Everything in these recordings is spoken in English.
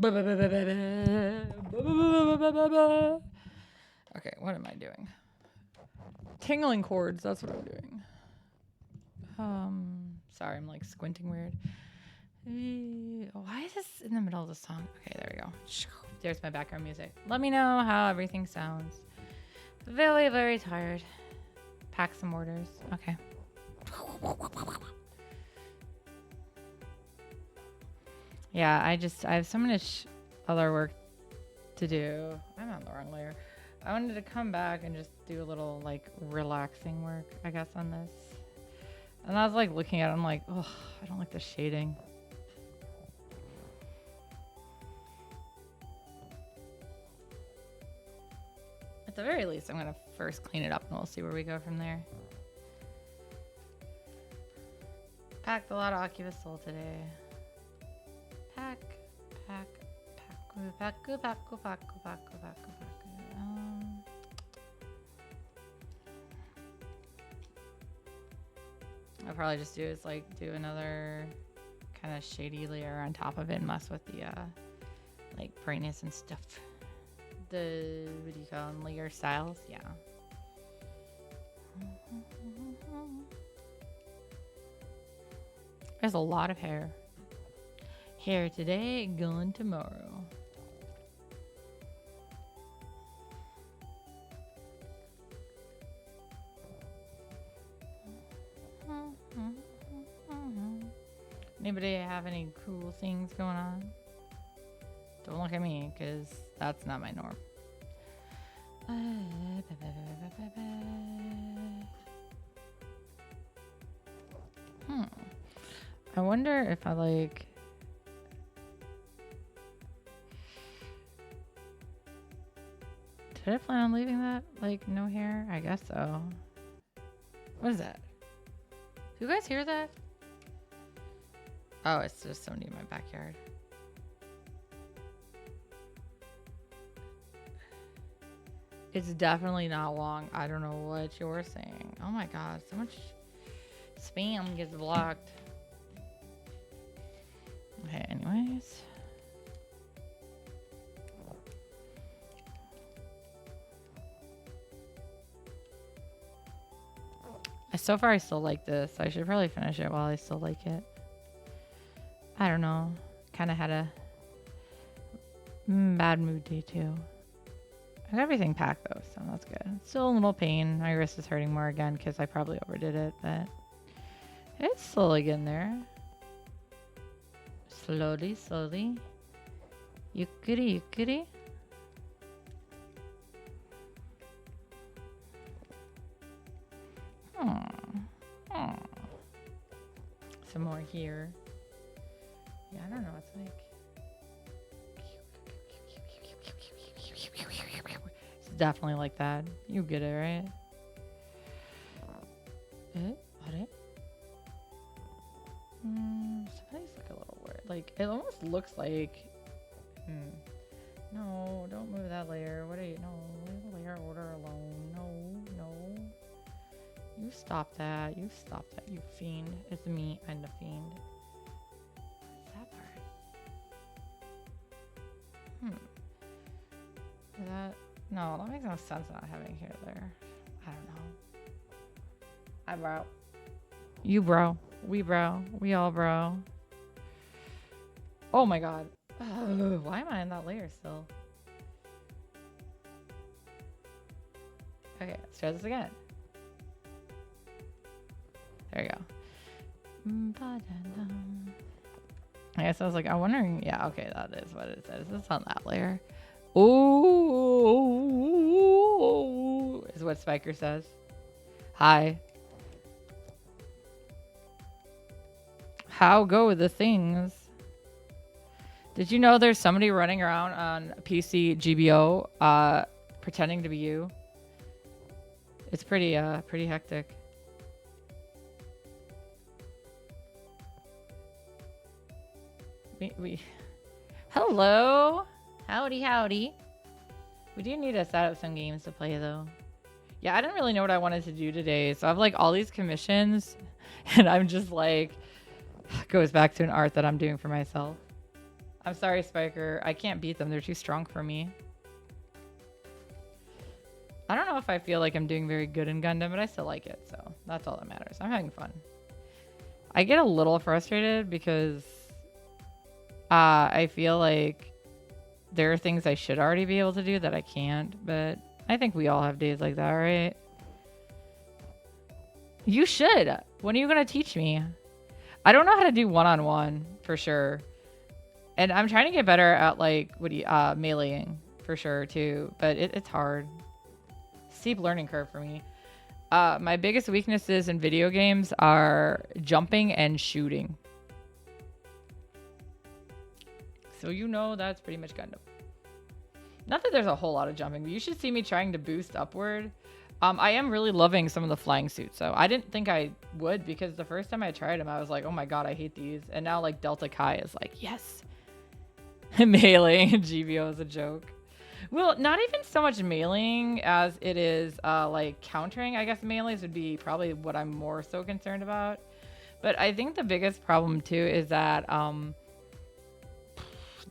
Okay, what am I doing? Tingling chords, that's what I'm doing. Sorry, I'm like squinting weird. Why is this in the middle of the song? Okay, there we go. There's my background music. Let me know how everything sounds. Very, very tired. Pack some orders. Okay. Yeah, I have so much other work to do. I'm on the wrong layer. I wanted to come back and just do a little like relaxing work, I guess, on this. And I was like looking at it, I'm like, oh, I don't like the shading. At the very least, I'm going to first clean it up and we'll see where we go from there. Packed a lot of Oculus Soul today. Pack. I'll probably just do is like do another kind of shady layer on top of it and mess with the like brightness and stuff. The what do you call them, layer styles? Yeah. There's a lot of hair. Hair today, gone tomorrow. Anybody have any cool things going on? Don't look at me, because that's not my norm. I wonder if I like... Did I plan on leaving that, like, no hair? I guess so. What is that? Do you guys hear that? Oh, it's just somebody in my backyard. It's definitely not long. I don't know what you're saying. Oh my god, so much spam gets blocked. Okay, anyways. So far, I still like this. I should probably finish it while I still like it. I don't know. Kind of had a bad mood day too. I got everything packed though, so that's good. Still a little pain. My wrist is hurting more again because I probably overdid it, but it's slowly getting there. Slowly, slowly. Yukiri, yukiri. Some more here. Yeah, I don't know. It's like... It's definitely like that. You get it, right? What? Somebody's like a little weird. Like, it almost looks like... No, don't move that layer. What are you... No, leave the layer order alone. No. You stop that. You fiend. It's me. I'm the fiend. What's that part? Is that... No, that makes no sense not having hair there. I don't know. I bro. You bro. We bro. We all bro. Oh my god. Why am I in that layer still? Okay, let's try this again. There you go. I guess I was like, I'm wondering. Yeah, okay, that is what it says. It's on that layer. Ooh, is what Spiker says. Hi. How go the things? Did you know there's somebody running around on PC GBO pretending to be you? It's pretty hectic. We Hello. Howdy. We do need to set up some games to play though. Yeah, I didn't really know what I wanted to do today. So I have like all these commissions and I'm just like, goes back to an art that I'm doing for myself. I'm sorry, Spiker. I can't beat them. They're too strong for me. I don't know if I feel like I'm doing very good in Gundam, but I still like it. So that's all that matters. I'm having fun. I get a little frustrated because I feel like there are things I should already be able to do that I can't. But I think we all have days like that, right? You should. When are you going to teach me? I don't know how to do one-on-one for sure. And I'm trying to get better at like, meleeing for sure too. But it's hard. Steep learning curve for me. My biggest weaknesses in video games are jumping and shooting. So you know that's pretty much Gundam. Not that there's a whole lot of jumping, but you should see me trying to boost upward. I am really loving some of the flying suits. So I didn't think I would because the first time I tried them, I was like, oh my god, I hate these. And now like Delta Kai is like, yes. Meleeing GBO is a joke. Well, not even so much meleeing as it is like countering. I guess melees would be probably what I'm more so concerned about. But I think the biggest problem too is that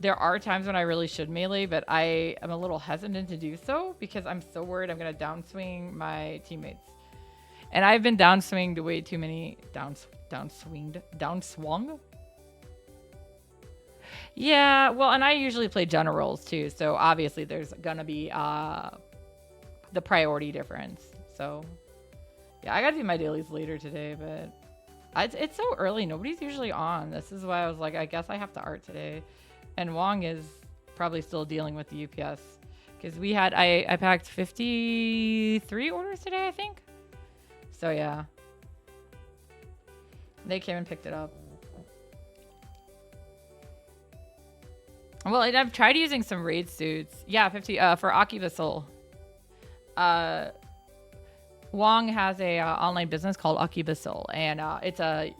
there are times when I really should melee, but I am a little hesitant to do so because I'm so worried I'm going to downswing my teammates. And I've been downswinged way too many downswung. Yeah, well, and I usually play generals too, so obviously there's gonna be the priority difference. So yeah, I gotta do my dailies later today, but it's so early. Nobody's usually on. This is why I was like, I guess I have to art today. And Wong is probably still dealing with the UPS because I packed 53 orders today, I think. So yeah, they came and picked it up. Well, and I've tried using some raid suits. Yeah, 50 for Akiba Soul. Wong has a online business called Akiba Soul, and it's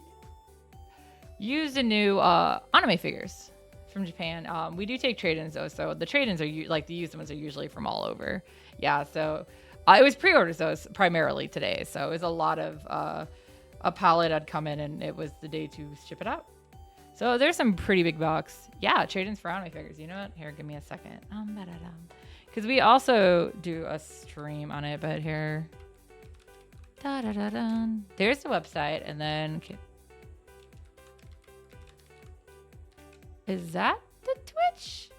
used in new anime figures from Japan. We do take trade-ins though, so the trade-ins are like the used ones are usually from all over. Yeah, so it was pre-orders though primarily today, so it was a lot of a pallet had come in, and it was the day to ship it out. So there's some pretty big box. Yeah, trade-ins for anime figures. You know what? Here, give me a second. Because we also do a stream on it, but here. There's the website, and then... Is that the Twitch?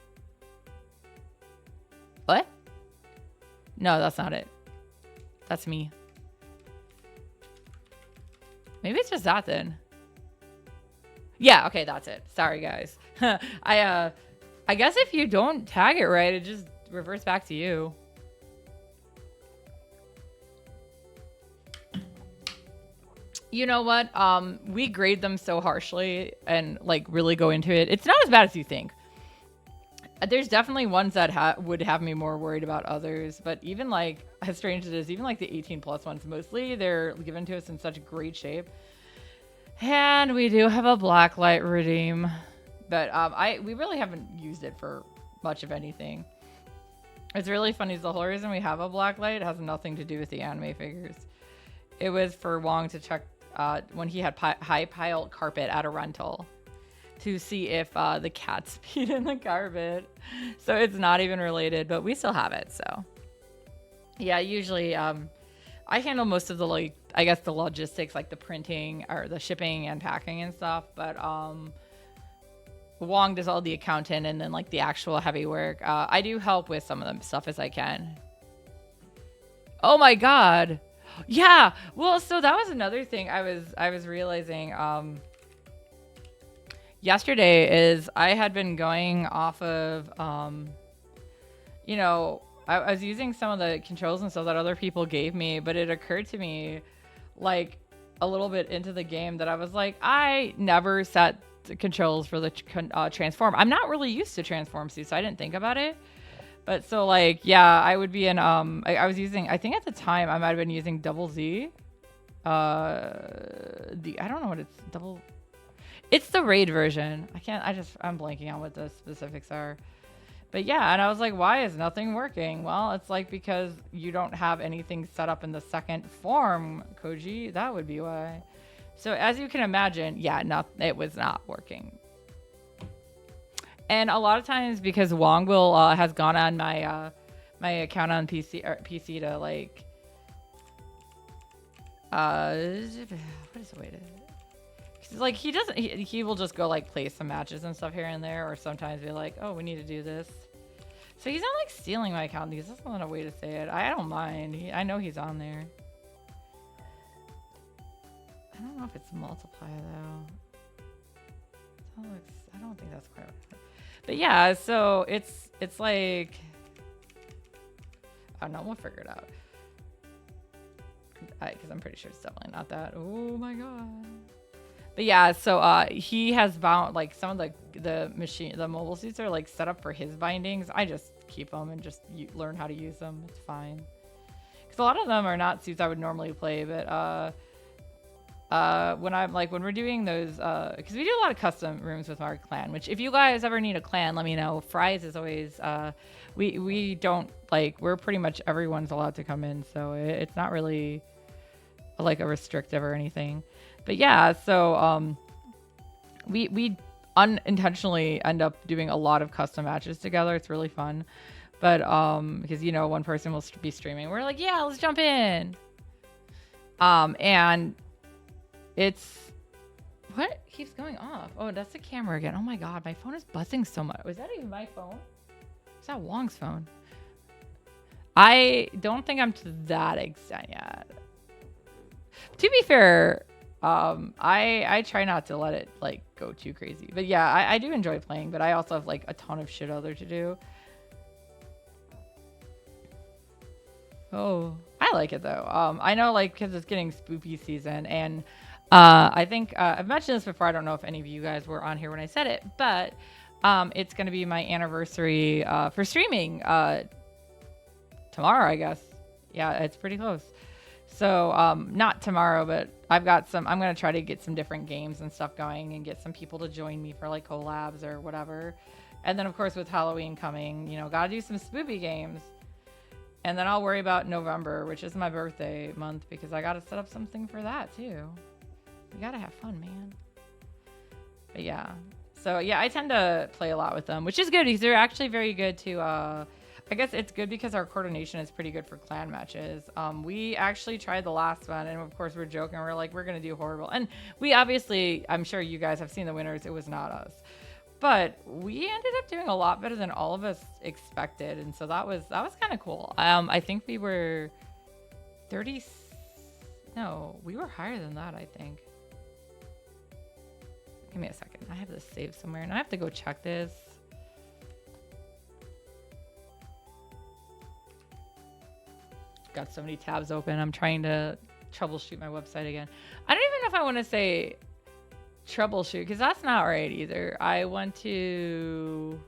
What? No, that's not it. That's me. Maybe it's just that then. Yeah, okay, that's it. Sorry, guys. I guess if you don't tag it right, it just reverts back to you. You know what? We grade them so harshly and like really go into it. It's not as bad as you think. There's definitely ones that would have me more worried about others, but even like, as strange as it is, even like the 18+ ones, mostly they're given to us in such great shape. And we do have a blacklight redeem, but we really haven't used it for much of anything. It's really funny. The whole reason we have a blacklight has nothing to do with the anime figures. It was for Wong to check when he had high piled carpet at a rental to see if the cats peed in the carpet. So it's not even related, but we still have it. So yeah, usually I handle most of the like, I guess the logistics, like the printing or the shipping and packing and stuff. But Wong does all the accounting and then like the actual heavy work. I do help with some of the stuff as I can. Oh my God. Yeah. Well, so that was another thing I was realizing yesterday is I had been going off of, you know, I was using some of the controls and stuff that other people gave me, but it occurred to me like a little bit into the game that I was like, I never set the controls for the transform. I'm not really used to transform suits, so I didn't think about it. But so like, yeah, I would be in, I was using, I think at the time I might've been using double Z. I don't know what it's the raid version. I'm blanking on what the specifics are. But yeah, and I was like, why is nothing working? Well, it's like because you don't have anything set up in the second form, Koji. That would be why. So as you can imagine, yeah, it was not working. And a lot of times because Wong will has gone on my my account on PC to like what is the way to? Cause like he doesn't he will just go like play some matches and stuff here and there, or sometimes be like, oh, we need to do this. So he's not like stealing my account because that's not a way to say it. I don't mind. I know he's on there. I don't know if it's multiply though. I don't think that's quite right. But yeah, so it's like I don't know, we'll figure it out. Because I'm pretty sure it's definitely not that. Oh my god. But yeah, so he has bound like some of the mobile suits are like set up for his bindings. I just keep them and just learn how to use them. It's fine. Because a lot of them are not suits I would normally play, but when we're doing those, because we do a lot of custom rooms with our clan, which if you guys ever need a clan, let me know. Fries is always, we don't like, we're pretty much everyone's allowed to come in. So it's not really like a restrictive or anything. But yeah, so we unintentionally end up doing a lot of custom matches together. It's really fun. But because one person will be streaming, we're like, yeah, let's jump in. And it's what keeps going off? Oh, that's the camera again. Oh my god, my phone is buzzing so much. Was that even my phone? Is that Wong's phone? I don't think I'm to that extent yet. To be fair, I try not to let it like go too crazy. But yeah, I do enjoy playing, but I also have like a ton of shit other to do. Oh, I like it though. I know like because it's getting spoopy season, and I think I've mentioned this before. I don't know if any of you guys were on here when I said it, but it's going to be my anniversary for streaming tomorrow, I guess. Yeah, it's pretty close. So not tomorrow, but I'm going to try to get some different games and stuff going and get some people to join me for like collabs or whatever. And then of course with Halloween coming, got to do some spoopy games. And then I'll worry about November, which is my birthday month, because I got to set up something for that too. You got to have fun, man. But yeah. So yeah, I tend to play a lot with them, which is good because they're actually very good to, I guess it's good because our coordination is pretty good for clan matches. We actually tried the last one, and of course we're joking. We're like, we're going to do horrible. And we obviously, I'm sure you guys have seen the winners. It was not us. But we ended up doing a lot better than all of us expected. And so that was kind of cool. I think we were 30. No, we were higher than that, I think. Give me a second. I have this saved somewhere, and I have to go check this. Got so many tabs open. I'm trying to troubleshoot my website again. I don't even know if I want to say troubleshoot, because that's not right either. I want to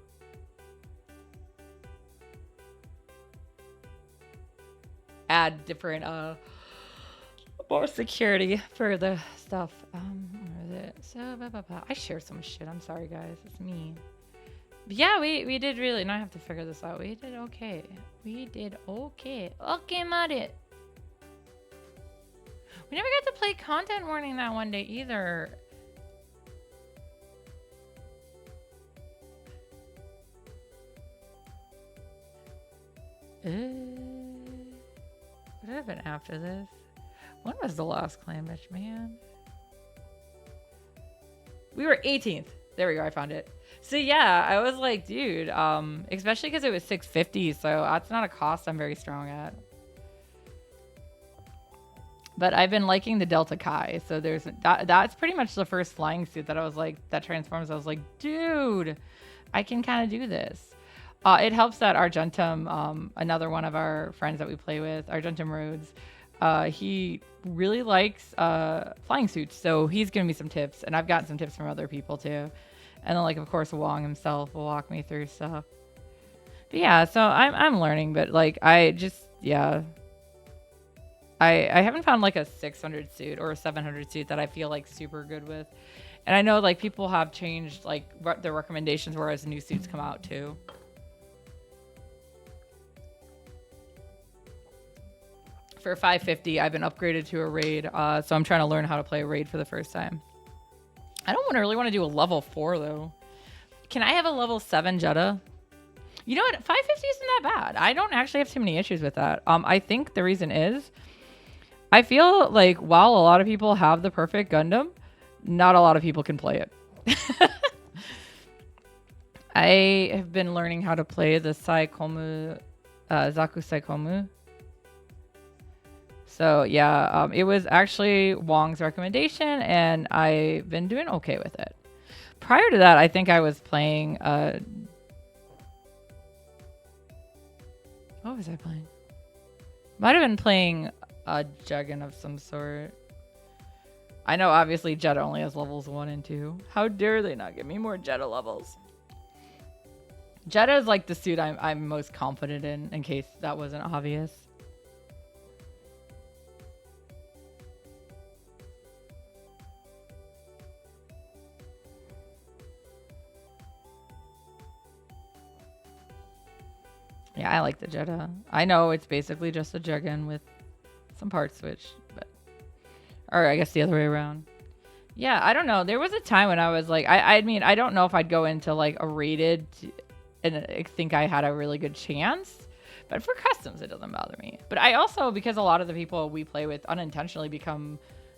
add different more security for the stuff. Where is it? So I share so much shit. I'm sorry guys, it's me. But yeah, we did really, and I have to figure this out. We did okay. Okay, Marit. We never got to play content warning that one day either. What happened after this? When was the last clan match, man? We were 18th. There we go. I found it. So yeah, I was like, dude, especially because it was 650. So that's not a cost I'm very strong at. But I've been liking the Delta Kai. So there's that's pretty much the first flying suit that I was like, that transforms. I was like, dude, I can kind of do this. It helps that Argentum, another one of our friends that we play with, Argentum Rhodes, he really likes flying suits, so he's giving me some tips, and I've gotten some tips from other people too. And then, like, of course, Wong himself will walk me through stuff. But yeah, so I'm learning, but like I haven't found like a 600 suit or a 700 suit that I feel like super good with. And I know like people have changed like their recommendations whereas new suits come out too. For 550, I've been upgraded to a raid, so I'm trying to learn how to play a raid for the first time. I don't really want to do a level 4 though. Can I have a level 7 Jetta? You know what? 550 isn't that bad. I don't actually have too many issues with that. I think the reason is I feel like while a lot of people have the perfect Gundam, not a lot of people can play it. I have been learning how to play the Saikomu, Zaku Saikomu. So yeah, it was actually Wong's recommendation, and I've been doing okay with it. Prior to that, I think I was playing. What was I playing? Might have been playing a Juggin of some sort. I know, obviously, Jetta only has levels 1 and 2. How dare they not give me more Jetta levels? Jetta is like the suit I'm most confident in case that wasn't obvious. Yeah, I like the Jetta. I know it's basically just a Juggin with some part switch, but or I guess the other way around. Yeah, I don't know. There was a time when I was like, I mean, I don't know if I'd go into like a rated and I think I had a really good chance, but for customs, it doesn't bother me. But I also, because a lot of the people we play with unintentionally become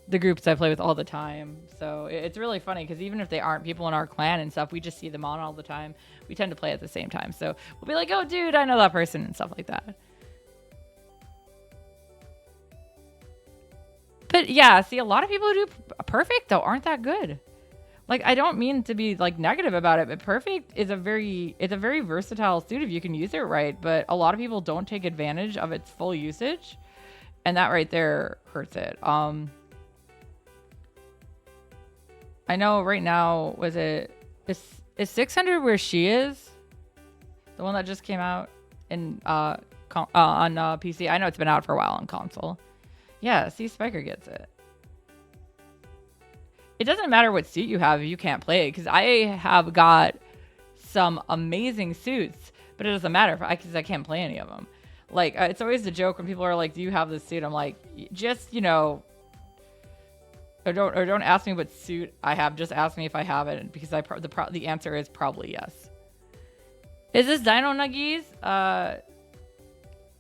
the groups I play with all the time. So it's really funny because even if they aren't people in our clan and stuff, we just see them on all the time. We tend to play at the same time. So we'll be like, oh, dude, I know that person and stuff like that. But yeah, see, a lot of people who do perfect, though, aren't that good. Like, I don't mean to be like negative about it, but perfect is it's a very versatile suit if you can use it right. But a lot of people don't take advantage of its full usage. And that right there hurts it. I know right now, is 600 where she is? The one that just came out in on PC. I know it's been out for a while on console. Yeah, see, Spiker gets it. It doesn't matter what suit you have if you can't play it, because I have got some amazing suits, but it doesn't matter because I can't play any of them. Like, it's always the joke when people are like, do you have this suit? I'm like, just, you know, or don't ask me what suit I have. Just ask me if I have it, because the answer is probably yes. Is this Dino Nuggies?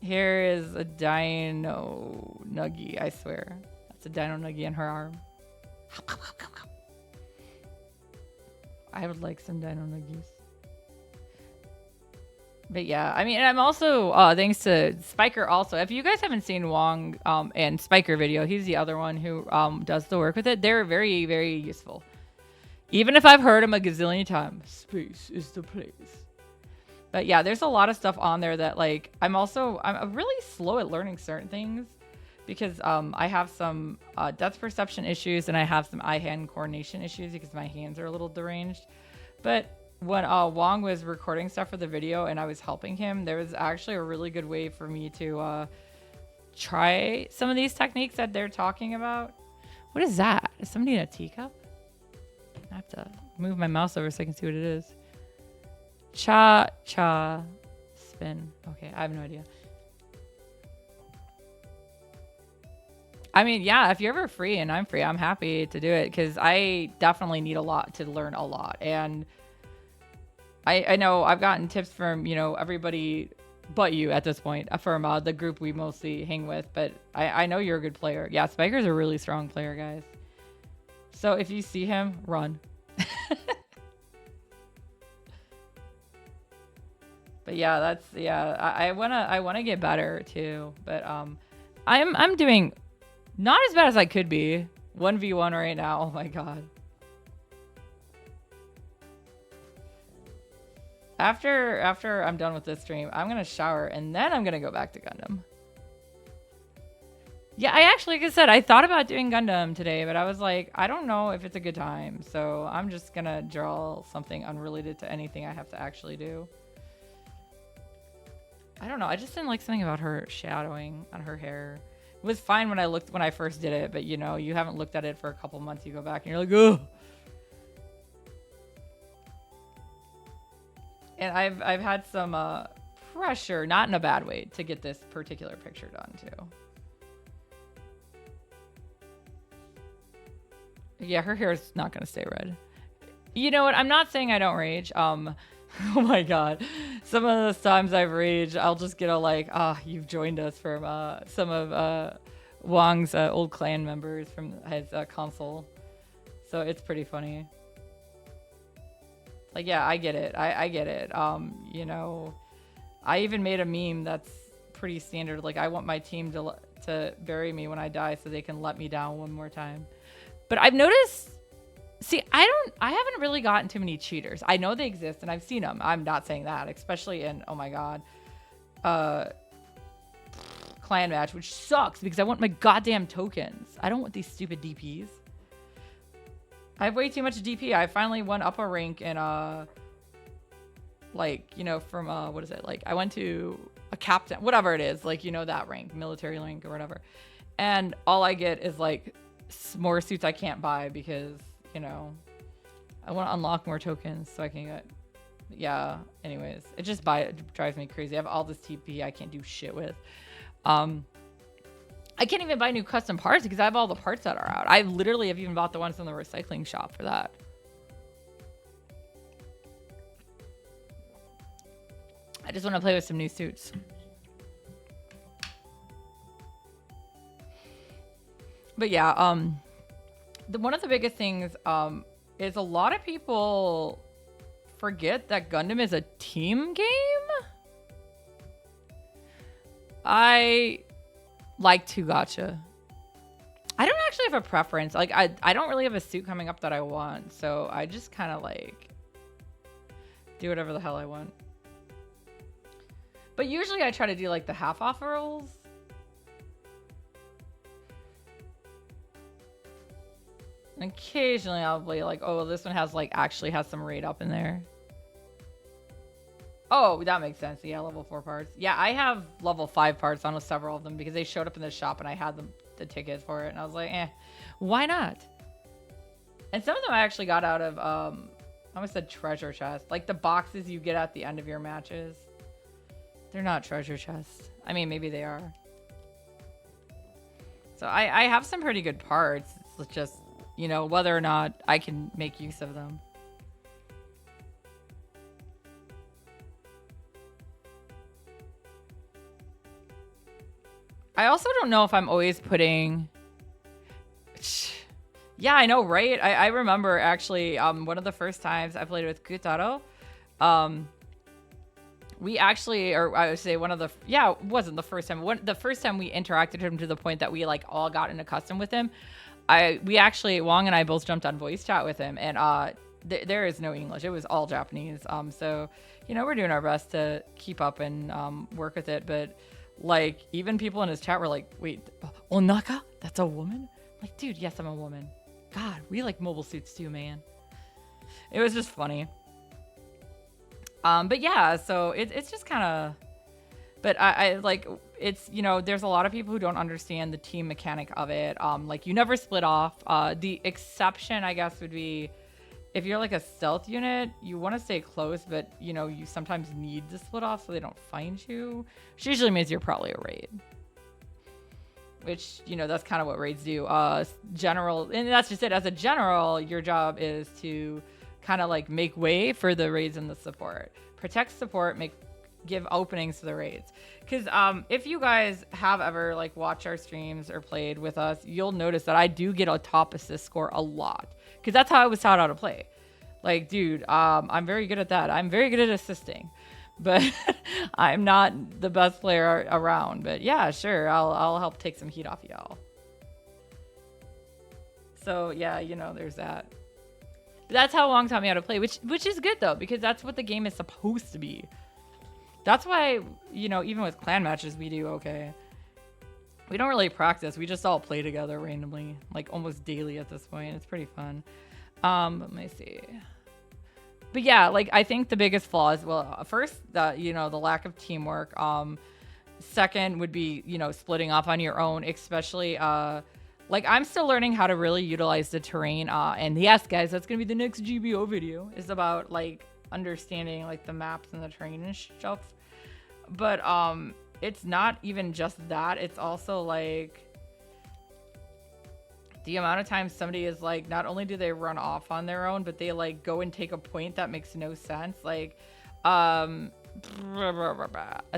Here is a Dino Nuggie. I swear, that's a Dino Nuggie in her arm. I would like some Dino Nuggies. But yeah, I mean, and I'm also, thanks to Spiker also. If you guys haven't seen Wong and Spiker video, he's the other one who does the work with it. They're very, very useful. Even if I've heard him a gazillion times, space is the place. But yeah, there's a lot of stuff on there that like, I'm really slow at learning certain things because I have some depth perception issues and I have some eye-hand coordination issues because my hands are a little deranged. But when Wong was recording stuff for the video and I was helping him, there was actually a really good way for me to try some of these techniques that they're talking about. What is that? Is somebody in a teacup? I have to move my mouse over so I can see what it is. Cha spin. Okay, I have no idea. I mean, yeah, if you're ever free and I'm free, I'm happy to do it because I definitely need a lot to learn a lot. And I know I've gotten tips from, you know, everybody but you at this point from the group we mostly hang with. But I know you're a good player. Yeah, Spiker's a really strong player, guys. So if you see him, run. But yeah, I wanna get better too. But I'm doing not as bad as I could be. 1v1 right now. Oh my god. After I'm done with this stream, I'm gonna shower and then I'm gonna go back to Gundam. Yeah, I actually, like I said, I thought about doing Gundam today, but I was like, I don't know if it's a good time, so I'm just gonna draw something unrelated to anything I have to actually do. I don't know. I just didn't like something about her shadowing on her hair. It was fine when I first did it, but you know, you haven't looked at it for a couple months. You go back and you're like, ugh. And I've had some pressure, not in a bad way, to get this particular picture done too. Yeah, her hair is not gonna stay red. You know what? I'm not saying I don't rage. Oh my god. Some of the times I've raged, I'll just get a like, you've joined us from some of Wong's old clan members from his console. So it's pretty funny. Like, yeah, I get it. I get it. You know, I even made a meme that's pretty standard. Like, I want my team to bury me when I die so they can let me down one more time. But I've noticed. See, I haven't really gotten too many cheaters. I know they exist and I've seen them. I'm not saying that, especially in, oh my God, clan match, which sucks because I want my goddamn tokens. I don't want these stupid DPs. I have way too much DP. I finally went up a rank in, like, you know, from, what is it? Like, I went to a captain, whatever it is, like, you know, that rank, military rank or whatever. And all I get is like more suits I can't buy because, you know, I want to unlock more tokens so I can get, yeah, anyways, it just drives me crazy. I have all this TP I can't do shit with. I can't even buy new custom parts because I have all the parts that are out. I literally have even bought the ones in the recycling shop for that. I just want to play with some new suits. But yeah, one of the biggest things is a lot of people forget that Gundam is a team game. I like to gacha. I don't actually have a preference. Like, I don't really have a suit coming up that I want. So I just kind of like do whatever the hell I want. But usually I try to do like the half off rolls. And occasionally I'll be like, oh, this one has like actually has some raid up in there. Oh, that makes sense. Yeah, level 4 parts. Yeah, I have level 5 parts on several of them because they showed up in the shop and I had the tickets for it. And I was like, why not? And some of them I actually got out of, I almost said treasure chest. Like the boxes you get at the end of your matches. They're not treasure chests. I mean, maybe they are. So I have some pretty good parts. It's just, you know, whether or not I can make use of them. I also don't know if I'm always putting... Yeah, I know, right? I remember actually one of the first times I played with Kutaro. We actually, or I would say one of the... Yeah, it wasn't the first time. The first time we interacted with him to the point that we like all got accustomed with him. We actually, Wong and I both jumped on voice chat with him. And there is no English. It was all Japanese. So, you know, we're doing our best to keep up and work with it. But... like, even people in his chat were like, wait, Onaka? That's a woman? I'm like, dude, yes, I'm a woman. God, we like mobile suits too, man. It was just funny. But yeah, so it's just kind of... But I like, it's, you know, there's a lot of people who don't understand the team mechanic of it. Like, you never split off. The exception, I guess, would be... if you're like a stealth unit, you want to stay close, but, you know, you sometimes need to split off so they don't find you. Which usually means you're probably a raid. Which, you know, that's kind of what raids do. General, and that's just it. As a general, your job is to kind of like make way for the raids and the support. Protect support, give openings to the raids. Because if you guys have ever like watched our streams or played with us, you'll notice that I do get a top assist score a lot. Because that's how I was taught how to play. Like, dude, I'm very good at that. I'm very good at assisting. But I'm not the best player around. But yeah, sure, I'll help take some heat off y'all. So yeah, you know, there's that. But that's how Wong taught me how to play, which is good though, because that's what the game is supposed to be. That's why, you know, even with clan matches, we do okay. We don't really practice. We just all play together randomly, like almost daily at this point. It's pretty fun. Let me see. But yeah, like I think the biggest flaw is, well, first, you know, the lack of teamwork. Second would be, you know, splitting off on your own, especially, like I'm still learning how to really utilize the terrain. And yes, guys, that's going to be the next GBO video, is about like understanding like the maps and the terrain and stuff. But, it's not even just that. It's also like The amount of times somebody is like, not only do they run off on their own, but they like go and take a point that makes no sense. Like, a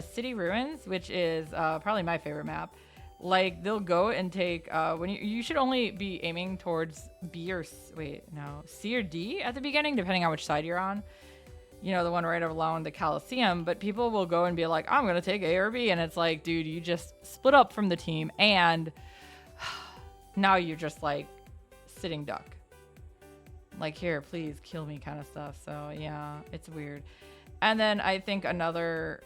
City Ruins, which is probably my favorite map. Like they'll go and take when you should only be aiming towards B or C or D at the beginning, depending on which side you're on. You know, the one right along the Coliseum. But people will go and be like, I'm gonna take A or B, and it's like, dude, you just split up from the team, and now you're just like sitting duck. Like, here, please kill me, kind of stuff. So yeah, it's weird. And then I think another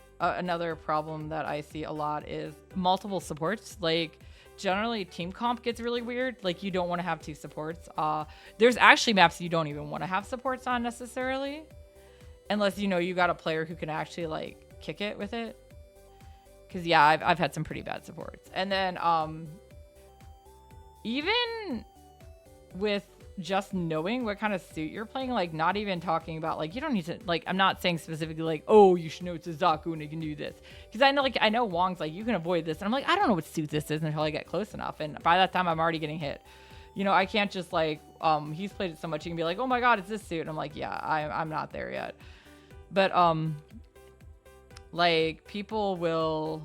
problem that I see a lot is multiple supports. Like generally team comp gets really weird. Like you don't want to have two supports. There's actually maps you don't even want to have supports on necessarily, unless you know you got a player who can actually like kick it with it. Because yeah, I've had some pretty bad supports. And then even with just knowing what kind of suit you're playing, like not even talking about like, you don't need to, like, I'm not saying specifically like, oh, you should know it's a Zaku and it can do this, because I know Wong's like, you can avoid this, and I'm like, I don't know what suit this is until I get close enough, and by that time I'm already getting hit. You know, I can't just like he's played it so much, you can be like, oh my god, it's this suit, and I'm like, yeah, I'm not there yet. But like people will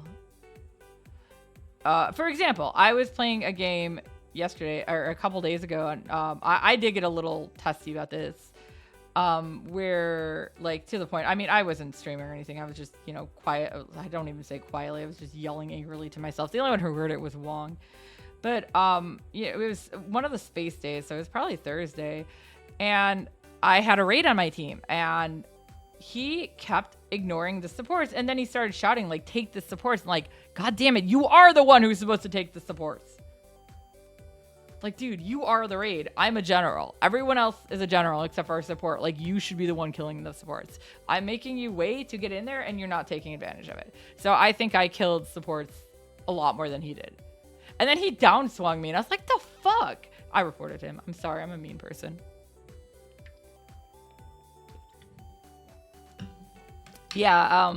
for example, I was playing a game yesterday or a couple days ago, and I did get a little testy about this, where like to the point, I mean, I wasn't streaming or anything, I was just, you know, quiet. I don't even say quietly, I was just yelling angrily to myself. The only one who heard it was Wong. But yeah, it was one of the space days, so it was probably Thursday, and I had a raid on my team, and he kept ignoring the supports, and then he started shouting like, take the supports, and like, god damn it, you are the one who's supposed to take the supports. Like, dude, you are the raid. I'm a general. Everyone else is a general except for our support. Like, you should be the one killing the supports. I'm making you wait to get in there, and you're not taking advantage of it. So I think I killed supports a lot more than he did. And then he down swung me, and I was like, the fuck? I reported him. I'm sorry. I'm a mean person. Yeah,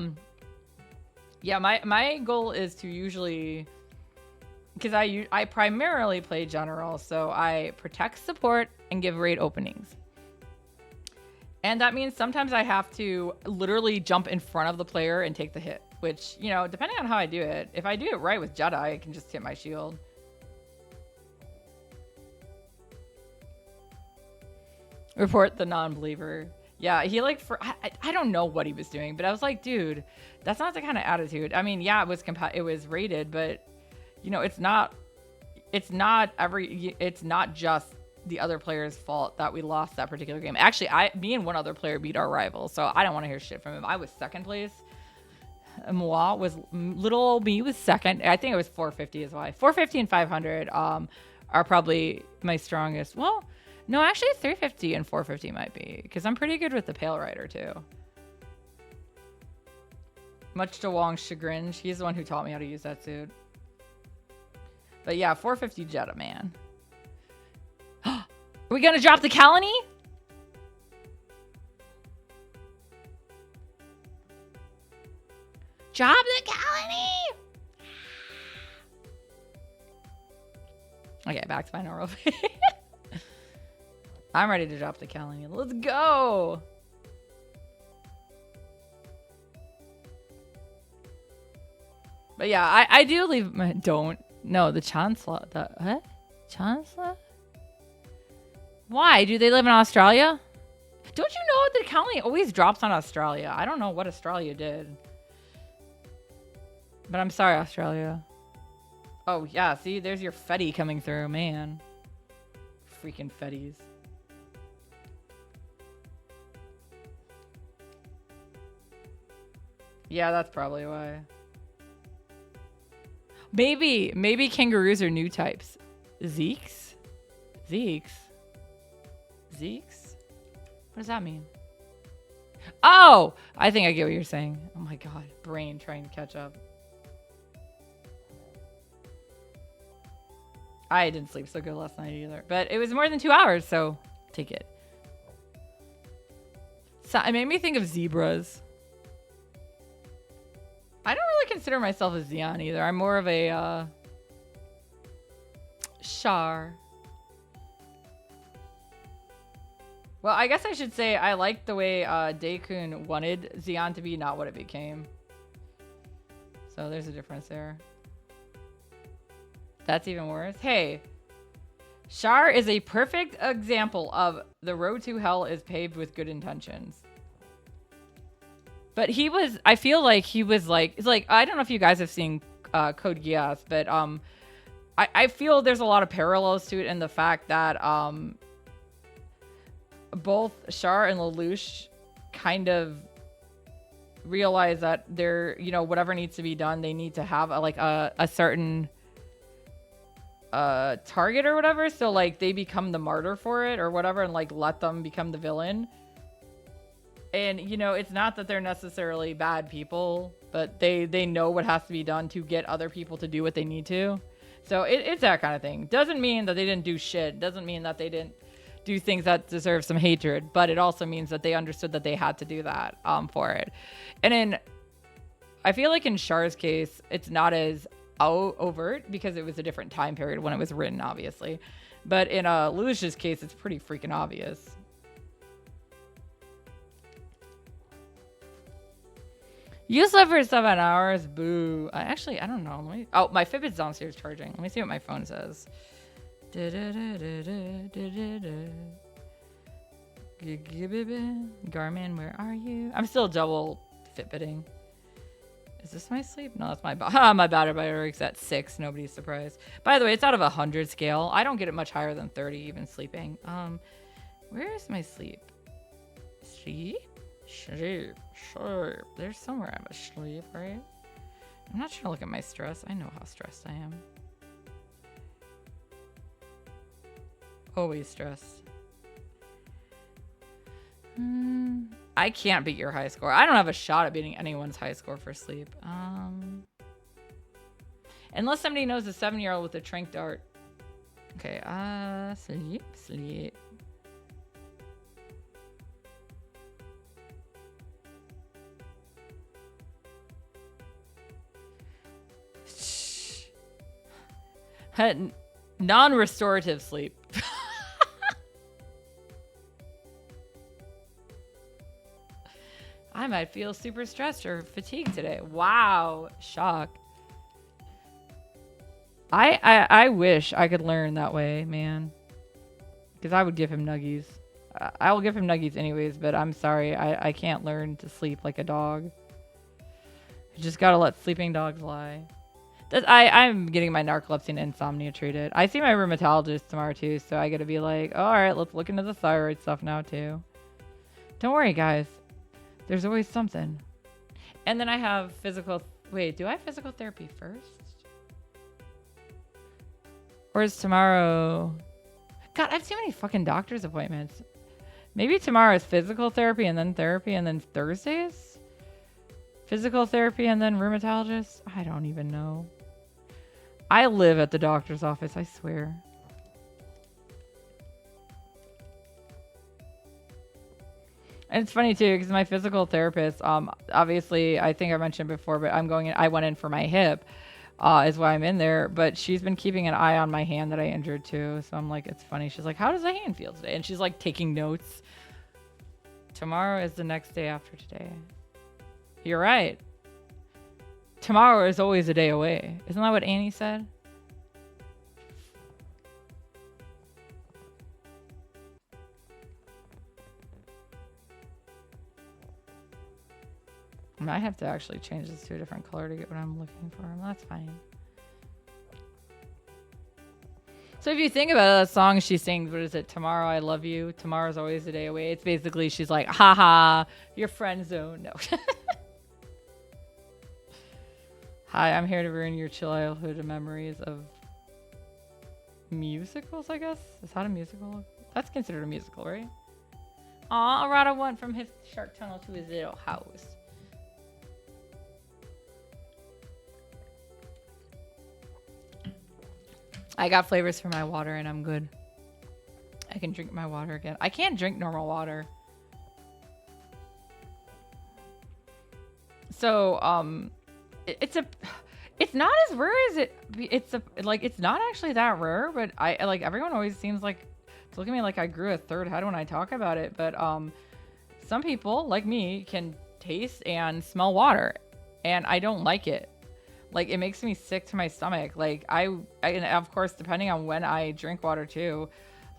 yeah, my goal is to usually, because I primarily play general, so I protect support and give raid openings. And that means sometimes I have to literally jump in front of the player and take the hit, which, you know, depending on how I do it, if I do it right with Jedi, I can just hit my shield. Report the non-believer. Yeah, he like, I don't know what he was doing, but I was like, dude, that's not the kind of attitude. I mean, yeah, it was rated, but you know, it's not just the other player's fault that we lost that particular game. Actually, me and one other player beat our rival, so I don't want to hear shit from him. I was second place. Little old me was second. I think it was 450 as well. 450 and 500 are probably my strongest. Well, no, actually 350 and 450 might be, because I'm pretty good with the Pale Rider too. Much to Wong's chagrin, he's the one who taught me how to use that suit. But yeah, 450 Jetta, man. Are we gonna drop the colony? Drop the colony! Okay, back to my normal face. I'm ready to drop the colony. Let's go! But yeah, I do leave my... No, the Chancellor. The what? Chancellor? Why? Do they live in Australia? Don't you know the colony always drops on Australia? I don't know what Australia did. But I'm sorry, Australia. Oh, yeah. See, there's your Fetty coming through, man. Freaking Fetties. Yeah, that's probably why. Maybe kangaroos are new types. Zeeks? Zeeks? Zeeks? What does that mean? Oh! I think I get what you're saying. Oh my god. Brain trying to catch up. I didn't sleep so good last night either. But it was more than 2 hours, so take it. So it made me think of zebras. I don't really consider myself a Zeon either. I'm more of a Char. Well, I guess I should say I like the way Daikun wanted Zeon to be, not what it became. So there's a difference there. That's even worse. Hey, Char is a perfect example of the road to hell is paved with good intentions. But he was, I feel like he was like, it's like, I don't know if you guys have seen Code Geass, but I feel there's a lot of parallels to it in the fact that both Char and Lelouch kind of realize that they're, you know, whatever needs to be done, they need to have a certain target or whatever. So like they become the martyr for it or whatever and like let them become the villain. And, you know, it's not that they're necessarily bad people, but they know what has to be done to get other people to do what they need to. So it's that kind of thing. Doesn't mean that they didn't do shit. Doesn't mean that they didn't do things that deserve some hatred. But it also means that they understood that they had to do that for it. And I feel like in Char's case, it's not as overt because it was a different time period when it was written, obviously. But in Lelouch's case, it's pretty freaking obvious. You slept for 7 hours? Boo. I don't know. Oh, my Fitbit's downstairs charging. Let me see what my phone says. Garmin, where are you? I'm still double Fitbitting. Is this my sleep? No, that's my my battery's at 6. Nobody's surprised. By the way, it's out of 100 scale. I don't get it much higher than 30 even sleeping. Where is my sleep? Sleep? Sleep. There's somewhere I'm asleep, right? I'm not trying to look at my stress. I know how stressed I am. Always stressed. I can't beat your high score. I don't have a shot at beating anyone's high score for sleep. Unless somebody knows a 7-year-old with a trank dart. Okay, sleep. Non-restorative sleep. I might feel super stressed or fatigued today. Wow. Shock. I wish I could learn that way, man. Because I would give him nuggies. I will give him nuggies anyways, but I'm sorry. I can't learn to sleep like a dog. You just gotta let sleeping dogs lie. I'm getting my narcolepsy and insomnia treated. I see my rheumatologist tomorrow too, so I gotta be like, oh, all right, let's look into the thyroid stuff now too. Don't worry, guys. There's always something. And then I have physical... Wait, do I have physical therapy first? Or is tomorrow... God, I have too many fucking doctor's appointments. Maybe tomorrow is physical therapy and then Thursdays? Physical therapy and then rheumatologist? I don't even know. I live at the doctor's office, I swear. And it's funny too, because my physical therapist, obviously, I think I mentioned before, but I went in for my hip, is why I'm in there. But she's been keeping an eye on my hand that I injured too. So I'm like, it's funny. She's like, how does the hand feel today? And she's like taking notes. Tomorrow is the next day after today. You're right. Tomorrow is always a day away. Isn't that what Annie said? I might have to actually change this to a different color to get what I'm looking for. That's fine. So if you think about it, that song she sings, what is it? Tomorrow I love you. Tomorrow's always a day away. It's basically she's like, haha, your friend zone. No. Hi, I'm here to ruin your childhood memories of musicals, I guess. Is that a musical? That's considered a musical, right? Aw, Arata went from his shark tunnel to his little house. I got flavors for my water and I'm good. I can drink my water again. I can't drink normal water. So, it's not as rare as it's not actually that rare, but everyone always seems like It's looking at me like I grew a third head when I talk about it. But some people, like me, can taste and smell water. And I don't like it. Like, it makes me sick to my stomach. Like, and of course, depending on when I drink water too,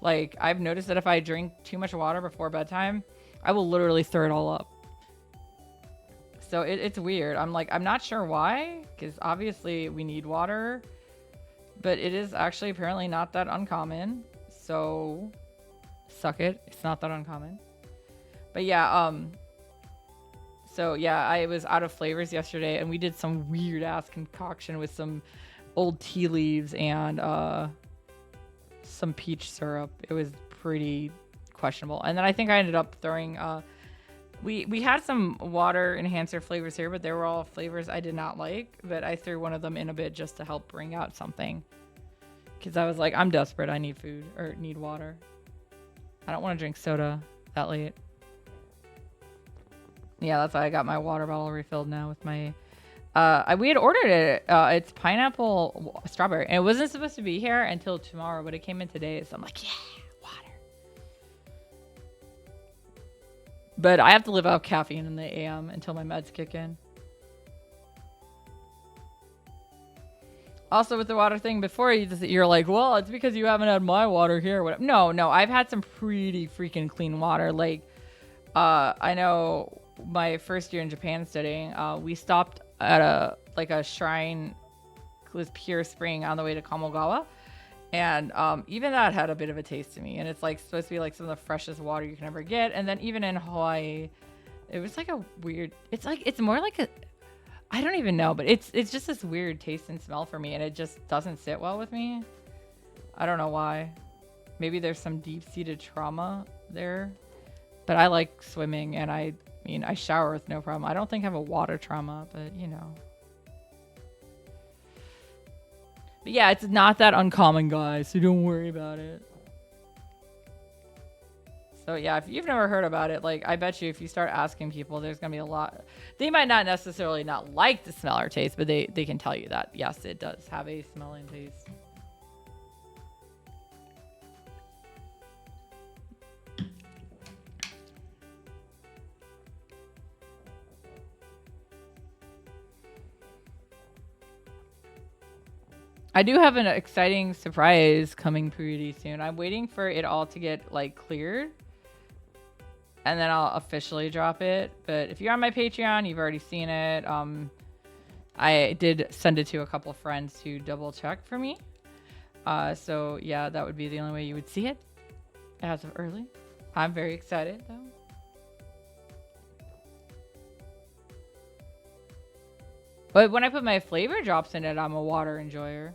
like, I've noticed that if I drink too much water before bedtime, I will literally throw it all up. So it's weird. I'm not sure why, because obviously we need water, but it is actually apparently not that uncommon. So suck it. It's not that uncommon. But yeah, so yeah, I was out of flavors yesterday, and we did some weird ass concoction with some old tea leaves and some peach syrup. It was pretty questionable. And then I think I ended up throwing we had some water enhancer flavors here, but they were all flavors I did not like, but I threw one of them in a bit just to help bring out something, because I was like, I'm desperate. I need food or need water. I don't want to drink soda that late. Yeah, that's why I got my water bottle refilled now with my we had ordered it. It's pineapple strawberry, and it wasn't supposed to be here until tomorrow, but it came in today, so I'm like, yeah, water. But I have to live out caffeine in the AM until my meds kick in. Also, with the water thing, before you're like, well, it's because you haven't had my water here. Whatever. No, I've had some pretty freaking clean water. Like, I know my first year in Japan studying, we stopped at a shrine with pure spring on the way to Kamogawa, and even that had a bit of a taste to me. And it's like supposed to be like some of the freshest water you can ever get. And then even in Hawaii, it was like a weird. It's more like a. I don't even know, but it's just this weird taste and smell for me, and it just doesn't sit well with me. I don't know why. Maybe there's some deep-seated trauma there. But I like swimming, and I shower with no problem. I don't think I have a water trauma, but you know. But yeah, it's not that uncommon, guys, so don't worry about it. So yeah, if you've never heard about it, like, I bet you if you start asking people, there's gonna be a lot. They might not necessarily not like the smell or taste, but they can tell you that yes, it does have a smell and taste. I do have an exciting surprise coming pretty soon. I'm waiting for it all to get like cleared, and then I'll officially drop it. But if you're on my Patreon, you've already seen it. I did send it to a couple friends to double check for me. So yeah, that would be the only way you would see it as of early. I'm very excited though. But when I put my flavor drops in it, I'm a water enjoyer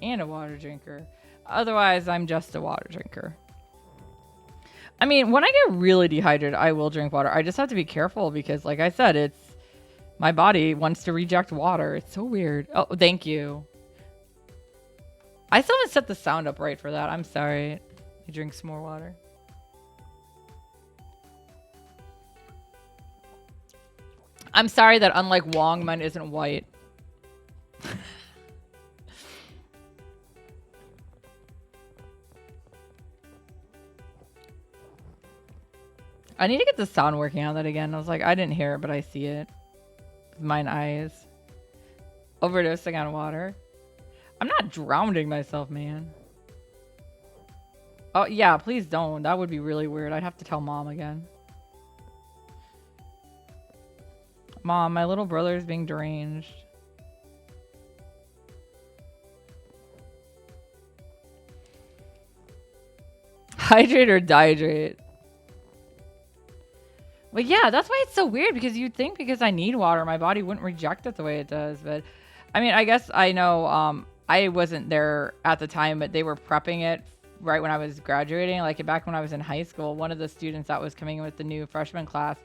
and a water drinker. Otherwise, I'm just a water drinker. I mean, when I get really dehydrated, I will drink water. I just have to be careful because, like I said, my body wants to reject water. It's so weird. Oh, thank you. I still haven't set the sound up right for that. I'm sorry. I drink some more water. I'm sorry that unlike Wong, mine isn't white. I need to get the sound working on that again. I was like, I didn't hear it, but I see it with mine eyes. Overdosing on water. I'm not drowning myself, man. Oh, yeah, please don't. That would be really weird. I'd have to tell Mom again. Mom, my little brother is being deranged. Hydrate or dehydrate? Well, yeah, that's why it's so weird, because you'd think because I need water, my body wouldn't reject it the way it does. But I mean, I guess I know I wasn't there at the time, but they were prepping it right when I was graduating. Like back when I was in high school, one of the students that was coming in with the new freshman class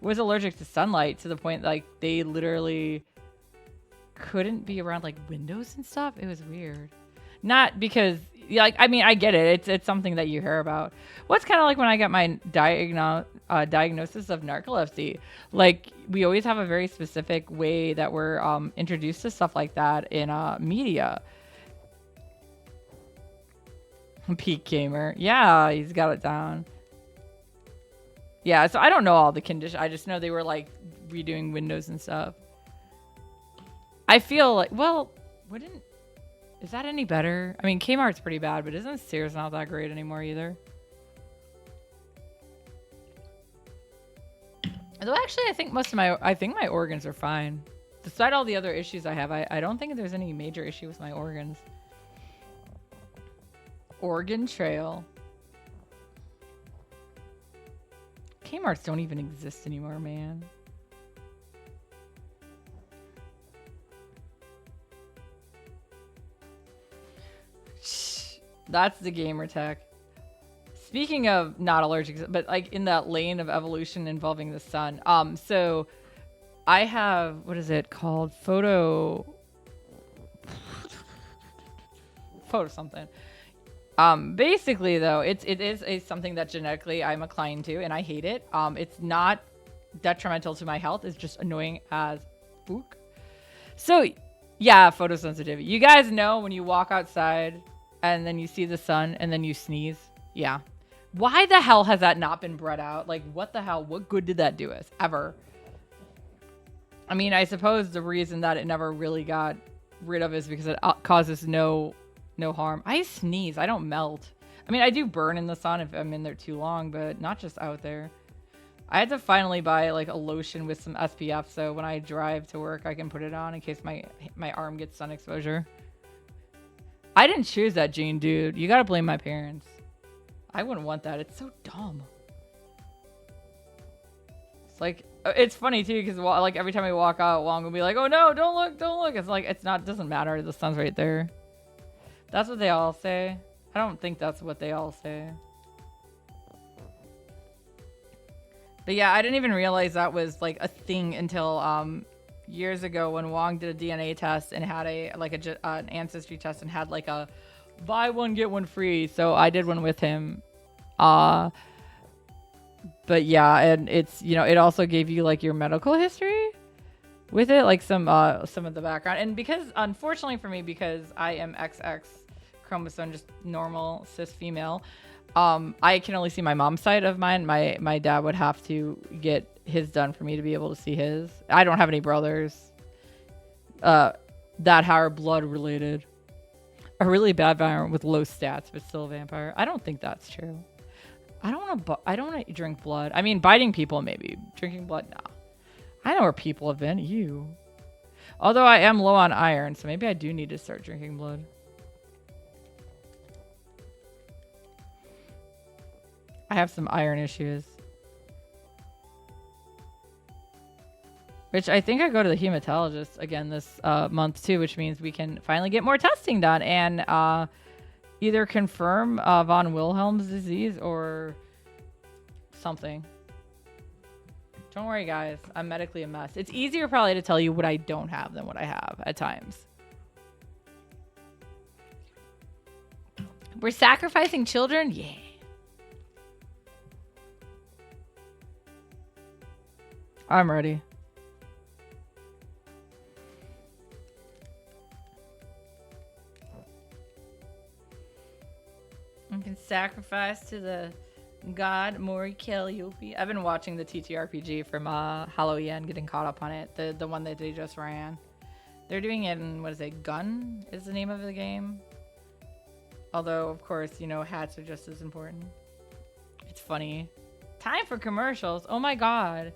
was allergic to sunlight to the point like they literally couldn't be around like windows and stuff. It was weird. Not because like, I mean, I get it. It's something that you hear about. What's kind of like when I got my diagnosis of narcolepsy. Like we always have a very specific way that we're introduced to stuff like that in media. Peak gamer. Yeah, he's got it down. Yeah, so I don't know all the conditions. I just know they were like redoing windows and stuff. I feel like, well, wouldn't, is that any better? I mean, Kmart's pretty bad, but isn't Sears not that great anymore either? Although actually, I think my organs are fine. Despite all the other issues I have, I don't think there's any major issue with my organs. Oregon Trail. Kmart's don't even exist anymore, man. That's the gamer tech. Speaking of not allergic, but like in that lane of evolution involving the sun. So I have, what is it called? Photo something. Basically though, it is something that genetically I'm inclined to, and I hate it. It's not detrimental to my health. It's just annoying as fuck. So yeah, photosensitivity. You guys know when you walk outside and then you see the sun and then you sneeze. Yeah. Why the hell has that not been bred out? Like, what the hell? What good did that do us ever? I mean, I suppose the reason that it never really got rid of is because it causes no harm. I sneeze. I don't melt. I mean, I do burn in the sun if I'm in there too long, but not just out there. I had to finally buy like a lotion with some SPF, so when I drive to work, I can put it on in case my arm gets sun exposure. I didn't choose that gene, dude. You gotta blame my parents. I wouldn't want that. It's so dumb. It's like, it's funny too, because like every time we walk out, Wong will be like, "Oh no, don't look, don't look." It's like, it's not, doesn't matter. The sun's right there. That's what they all say. I don't think that's what they all say. But yeah, I didn't even realize that was like a thing until years ago when Wong did a DNA test and had an ancestry test and had like a buy one get one free. So I did one with him. But yeah, and it's, you know, it also gave you like your medical history with it, like some of the background. And because unfortunately for me, because I am XX chromosome, just normal cis female, I can only see my mom's side of mine. My dad would have to get his done for me to be able to see his. I don't have any brothers that are blood related. A really bad vampire with low stats, but still a vampire. I don't think that's true. I don't want to drink blood. I mean, biting people maybe. Drinking blood, no. I know where people have been. You. Although I am low on iron, so maybe I do need to start drinking blood. I have some iron issues. Which I think I go to the hematologist again this month too, which means we can finally get more testing done and either confirm von Wilhelm's disease or something. Don't worry, guys. I'm medically a mess. It's easier probably to tell you what I don't have than what I have at times. We're sacrificing children? Yeah. I'm ready. I can sacrifice to the god Mori Calliope. I've been watching the TTRPG from Halloween, getting caught up on it. The one that they just ran. They're doing it in, what is it, Gun is the name of the game. Although, of course, you know, hats are just as important. It's funny. Time for commercials. Oh my god.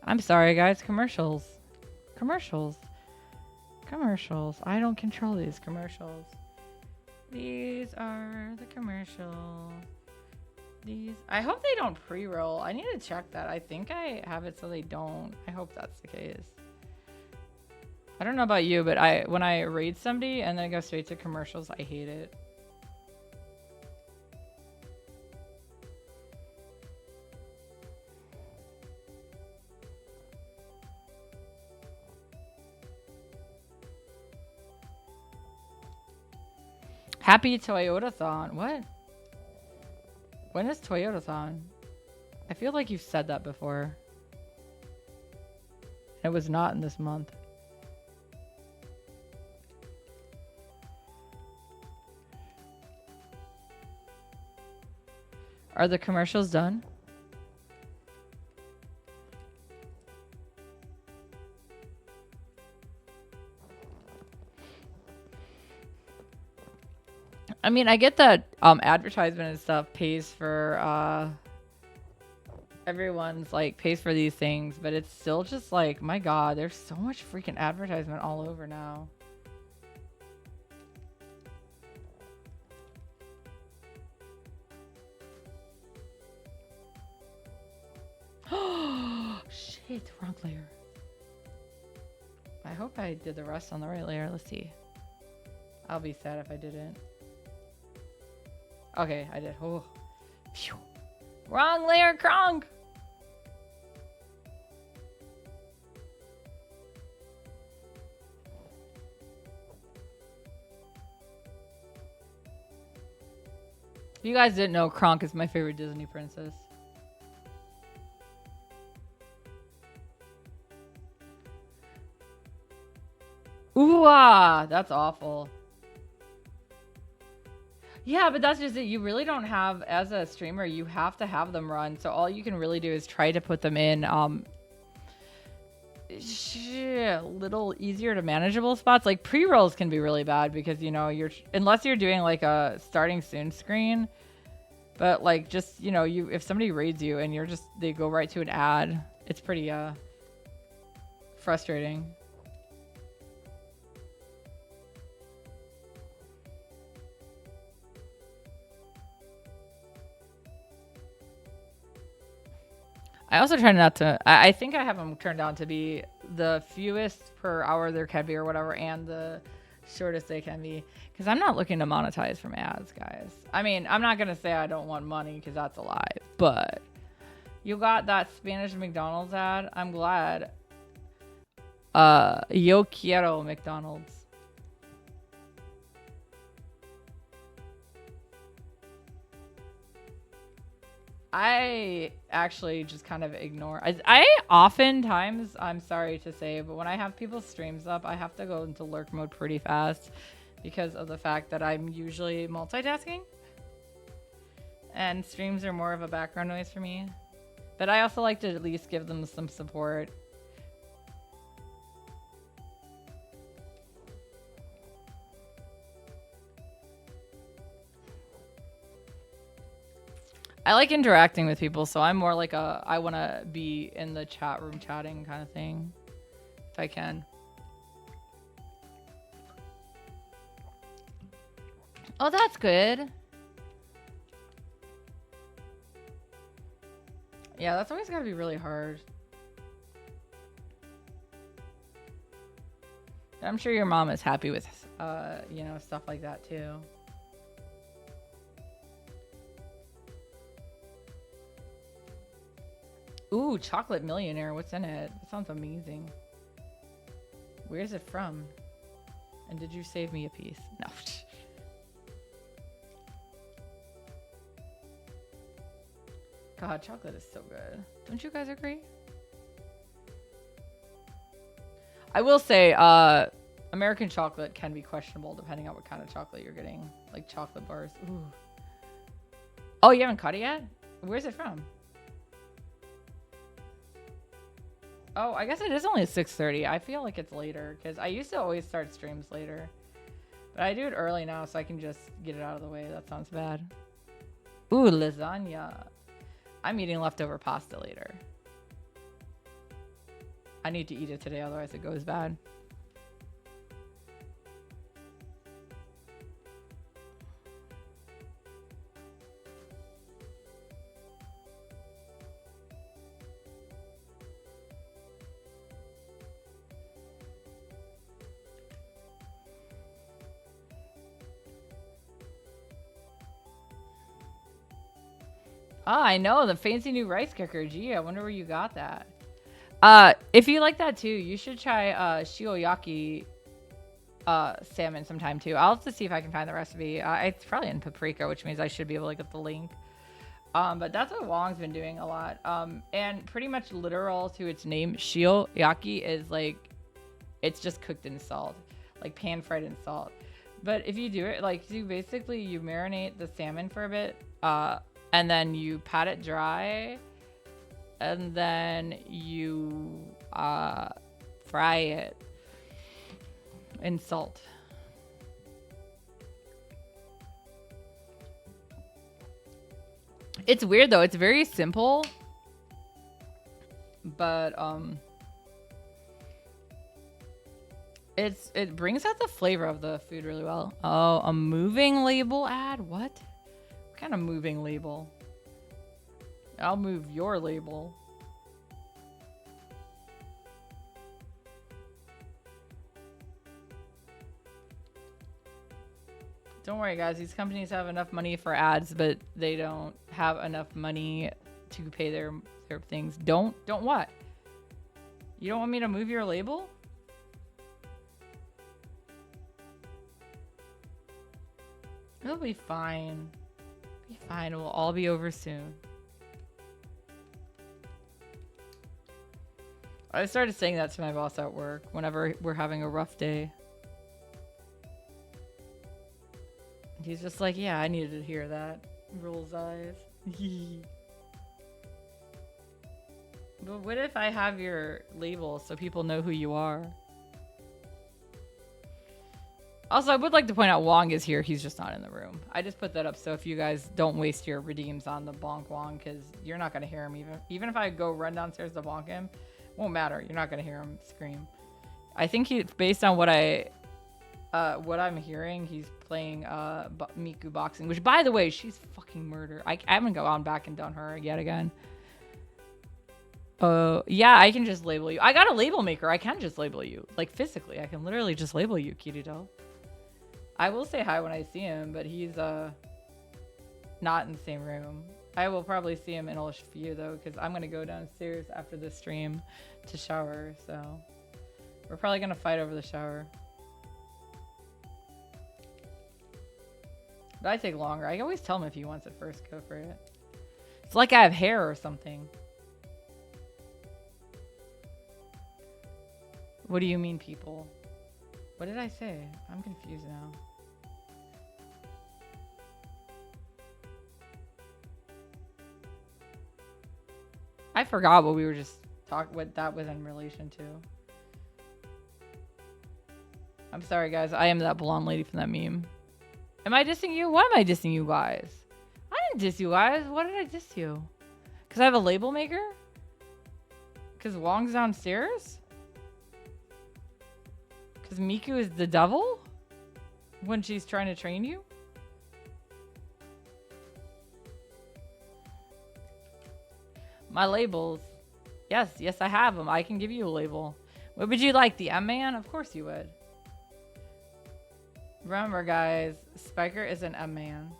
I'm sorry, guys. Commercials. Commercials. Commercials. I don't control these commercials. These are the commercials. These. I hope they don't pre-roll. I need to check that. I think I have it so they don't. I hope that's the case. I don't know about you, but when I raid somebody and then I go straight to commercials, I hate it. Happy Toyota-thon. What? When is Toyota-thon? I feel like you've said that before. It was not in this month. Are the commercials done? I mean, I get that advertisement and stuff pays for everyone's like pays for these things, but it's still just like, my God, there's so much freaking advertisement all over now. Shit, wrong layer. I hope I did the rest on the right layer. Let's see. I'll be sad if I didn't. Okay, I did. Oh, phew. Wrong layer, Kronk. If you guys didn't know, Kronk is my favorite Disney princess. Ooh, that's awful. Yeah, but that's just it. You really don't have, as a streamer, you have to have them run. So all you can really do is try to put them in little easier to manageable spots. Like pre-rolls can be really bad because, you know, unless you're doing like a starting soon screen. But like just, you know, if somebody raids you and they go right to an ad, it's pretty frustrating. I also try not to. I think I have them turned down to be the fewest per hour there can be or whatever, and the shortest they can be. Because I'm not looking to monetize from ads, guys. I mean, I'm not going to say I don't want money because that's a lie. But you got that Spanish McDonald's ad. I'm glad. Yo quiero McDonald's. I actually just kind of ignore. I oftentimes, I'm sorry to say, but when I have people's streams up, I have to go into lurk mode pretty fast because of the fact that I'm usually multitasking. And streams are more of a background noise for me. But I also like to at least give them some support. I like interacting with people, so I'm more like I want to be in the chat room chatting kind of thing, if I can. Oh, that's good. Yeah, that's always got to be really hard. I'm sure your mom is happy with, you know, stuff like that too. Ooh, chocolate millionaire. What's in it? That sounds amazing. Where's it from? And did you save me a piece? No. God, chocolate is so good. Don't you guys agree? I will say, American chocolate can be questionable depending on what kind of chocolate you're getting. Like chocolate bars. Ooh. Oh, you haven't caught it yet? Where's it from? Oh, I guess it is only 6:30. I feel like it's later because I used to always start streams later. But I do it early now so I can just get it out of the way. That sounds bad. Ooh, lasagna. I'm eating leftover pasta later. I need to eat it today, otherwise it goes bad. Oh, I know, the fancy new rice cooker. Gee, I wonder where you got that. If you like that too, you should try shioyaki salmon sometime too. I'll have to see if I can find the recipe. It's probably in paprika, which means I should be able to get the link. But that's what Wong's been doing a lot. And pretty much literal to its name, shioyaki is like, it's just cooked in salt, like pan fried in salt. But if you do it, like you marinate the salmon for a bit, and then you pat it dry, and then you fry it in salt. It's weird though. It's very simple, but it brings out the flavor of the food really well. Oh, a moving label ad? What kind of moving label? I'll move your label. Don't worry, guys. These companies have enough money for ads, but they don't have enough money to pay their things. Don't what? You don't want me to move your label? It'll be fine. Be fine. It will all be over soon. I started saying that to my boss at work whenever we're having a rough day. He's just like, yeah, I needed to hear that. Rolls eyes. But what if I have your label so people know who you are? Also, I would like to point out Wong is here. He's just not in the room. I just put that up so if you guys don't waste your redeems on the bonk Wong, because you're not going to hear him even if I go run downstairs to bonk him, won't matter. You're not going to hear him scream. I think he, based on what I'm hearing, he's playing Miku boxing, which by the way, she's fucking murder. I haven't gone back and done her yet again. Yeah, I can just label you. I got a label maker. I can just label you. Like physically, I can literally just label you, Kirito. I will say hi when I see him, but he's not in the same room. I will probably see him in a few though, because I'm gonna go downstairs after this stream to shower, so we're probably gonna fight over the shower. But I take longer. I always tell him if he wants it first, go for it. It's like I have hair or something. What do you mean, people? What did I say? I'm confused now. I forgot what we were just what that was in relation to. I'm sorry, guys. I am that blonde lady from that meme. Am I dissing you? Why am I dissing you guys? I didn't diss you guys. What did I diss you? Because I have a label maker? Because Wong's downstairs? Because Miku is the devil? When she's trying to train you? My labels. Yes, I have them. I can give you a label. What would you like? The M-Man? Of course you would. Remember, guys, Spiker is an M-Man.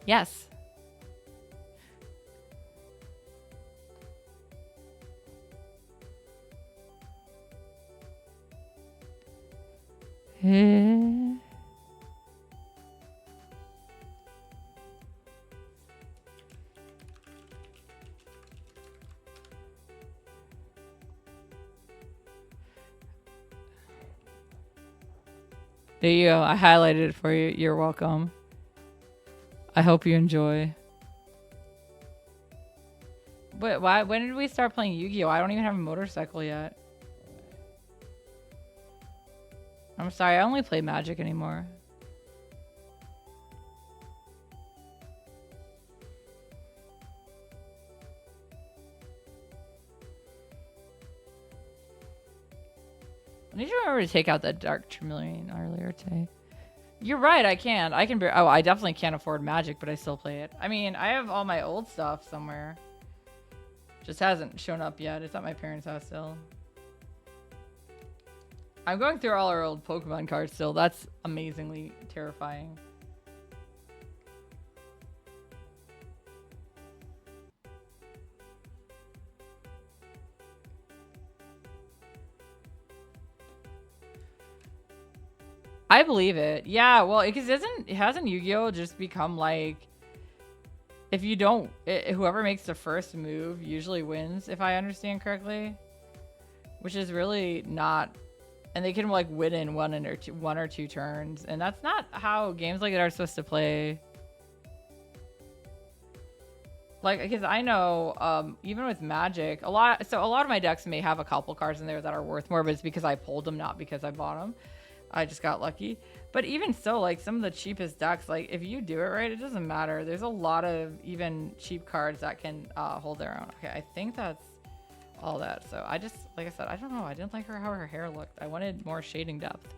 Yes. There you go. I highlighted it for you. You're welcome. I hope you enjoy. But why? When did we start playing Yu-Gi-Oh? I don't even have a motorcycle yet. I'm sorry. I only play Magic anymore. I need to remember to take out that Dark Tremelian earlier today. You're right, I can. Oh, I definitely can't afford Magic, but I still play it. I mean, I have all my old stuff somewhere. Just hasn't shown up yet. It's at my parents' house still. I'm going through all our old Pokemon cards still. That's amazingly terrifying. I believe it. Yeah, well, because hasn't Yu-Gi-Oh just become like, if you don't, whoever makes the first move usually wins, if I understand correctly, which is really not And they can like win in one or two turns, and that's not how games like that are supposed to play. Like, because I know, even with Magic, a lot of my decks may have a couple cards in there that are worth more, but it's because I pulled them, not because I bought them. I just got lucky. But even so, like some of the cheapest decks, like if you do it right, it doesn't matter. There's a lot of even cheap cards that can hold their own. Okay, I think that's all that. So I just, like I said, I don't know. I didn't like how her hair looked. I wanted more shading depth.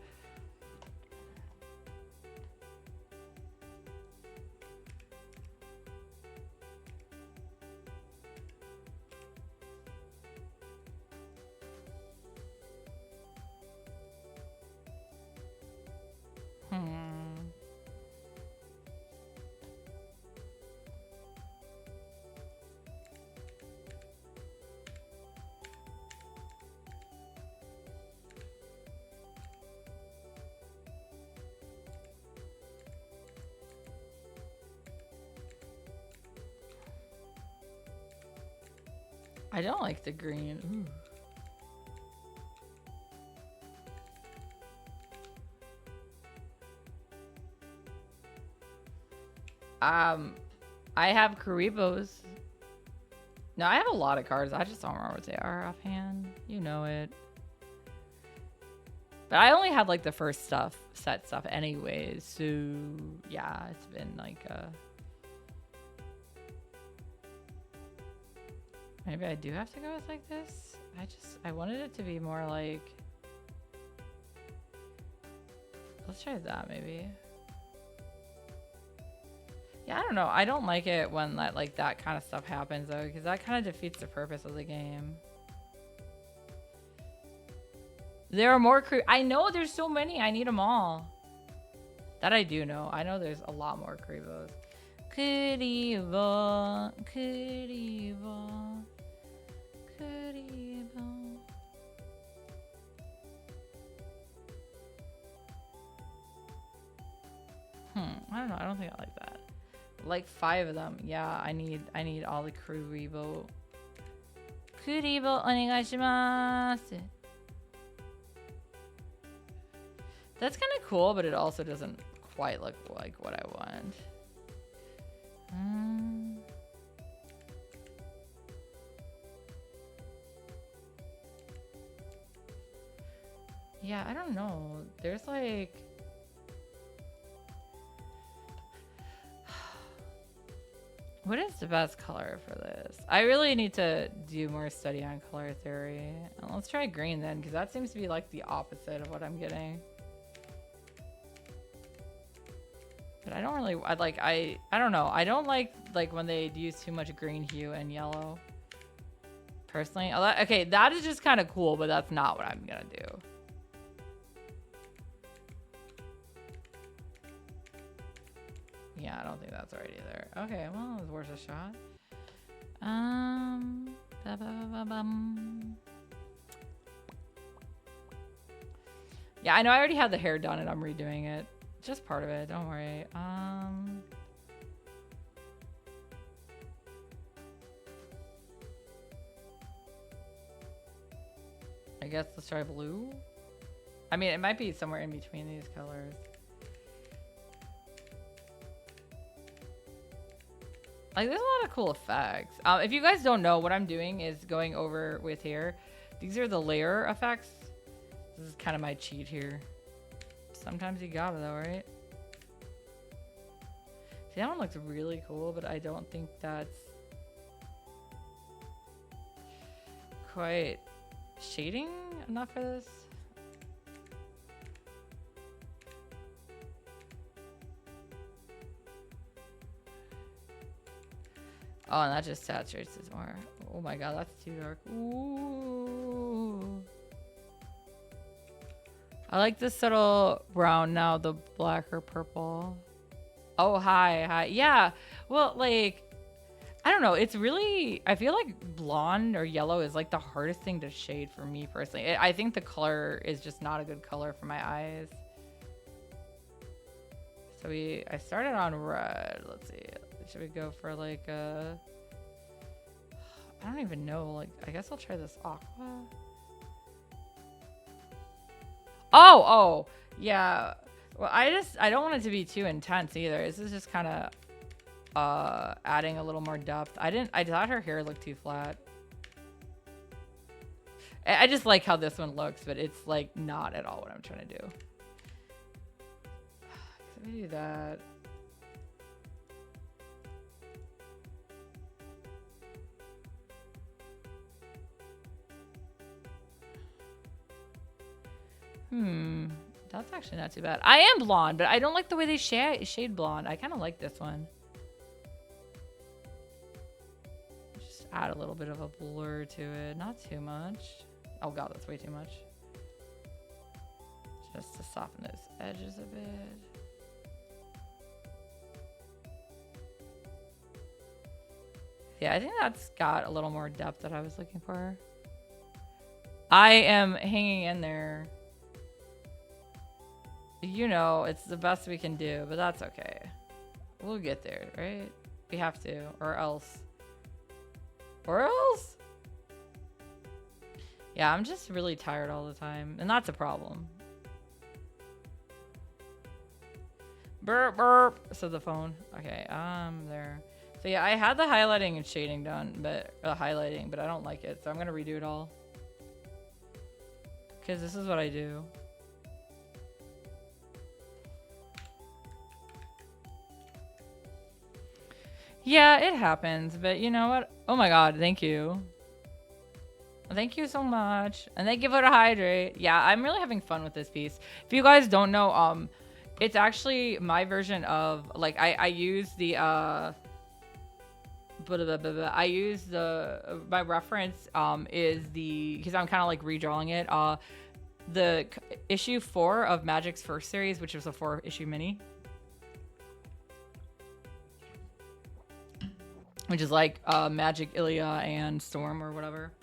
I don't like the green. Ooh. I have Karibo's. No, I have a lot of cards. I just don't remember what they are offhand. You know it. But I only had like the first set stuff anyways. So yeah, it's been like maybe I do have to go with like this. I wanted it to be more like, let's try that maybe. Yeah, I don't know. I don't like it when that kind of stuff happens though, because that kind of defeats the purpose of the game. There are more I know there's so many. I need them all. That I do know. I know there's a lot more Karibos. Karibo. I don't know. I don't think I like that. Like 5 of them. Yeah, I need all the Karibo. Karibo, onegaishimasu. That's kind of cool, but it also doesn't quite look like what I want. Yeah, I don't know. There's like... What is the best color for this? I really need to do more study on color theory. Let's try green then, because that seems to be like the opposite of what I'm getting. But I don't really, I don't know. I don't like when they use too much green hue and yellow. Personally. Okay, that is just kind of cool, but that's not what I'm gonna do. Yeah, I don't think that's right either. Okay, well, it was worth a shot. Yeah, I know I already had the hair done and I'm redoing it. Just part of it, don't worry. I guess let's try blue. I mean, it might be somewhere in between these colors. Like, there's a lot of cool effects. If you guys don't know, what I'm doing is going over with here. These are the layer effects. This is kind of my cheat here. Sometimes you gotta though, right? See, that one looks really cool, but I don't think that's quite shading enough for this. Oh, and that just saturates it more. Oh my god, that's too dark. Ooh. I like this subtle brown now, the black or purple. Oh, hi. Yeah. Well, like, I don't know. It's really, I feel like blonde or yellow is like the hardest thing to shade for me personally. I think the color is just not a good color for my eyes. So I started on red. Let's see. Should we go for like I don't even know. Like, I guess I'll try this aqua. Oh, yeah. Well, I don't want it to be too intense either. This is just kind of adding a little more depth. I thought her hair looked too flat. I just like how this one looks, but it's like not at all what I'm trying to do. Let me do that. That's actually not too bad. I am blonde, but I don't like the way they shade blonde. I kind of like this one. Just add a little bit of a blur to it. Not too much. Oh god, that's way too much. Just to soften those edges a bit. Yeah, I think that's got a little more depth that I was looking for. I am hanging in there. You know, it's the best we can do, but that's okay. We'll get there, right? We have to, or else. Or else? Yeah, I'm just really tired all the time, and that's a problem. Burp, burp, said the phone. Okay, there. So yeah, I had the highlighting and shading done, but highlighting, but I don't like it, so I'm gonna redo it all. Because this is what I do. Yeah, it happens, but you know what? Oh my god, thank you. Thank you so much. And thank you for the hydrate. Yeah, I'm really having fun with this piece. If you guys don't know, it's actually my version of, like, I use the, I use the, my reference, is the, because I'm kind of like redrawing it, the issue 4 of Magik's first series, which was a 4-issue mini. Which is like Magik, Ilya, and Storm or whatever.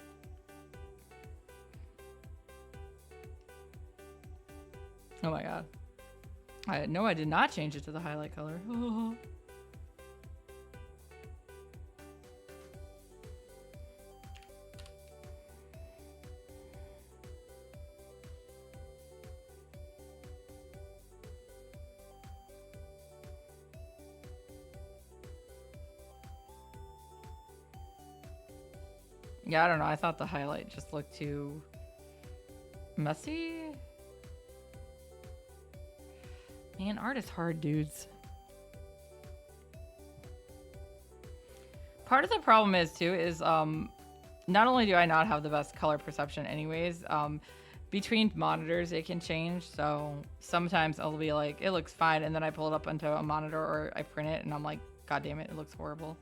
Oh my god. No, I did not change it to the highlight color. Yeah, I don't know. I thought the highlight just looked too messy. Man, art is hard, dudes. Part of the problem is too is not only do I not have the best color perception anyways, between monitors it can change. So sometimes I'll be like, it looks fine, and then I pull it up onto a monitor or I print it and I'm like, god damn it, it looks horrible.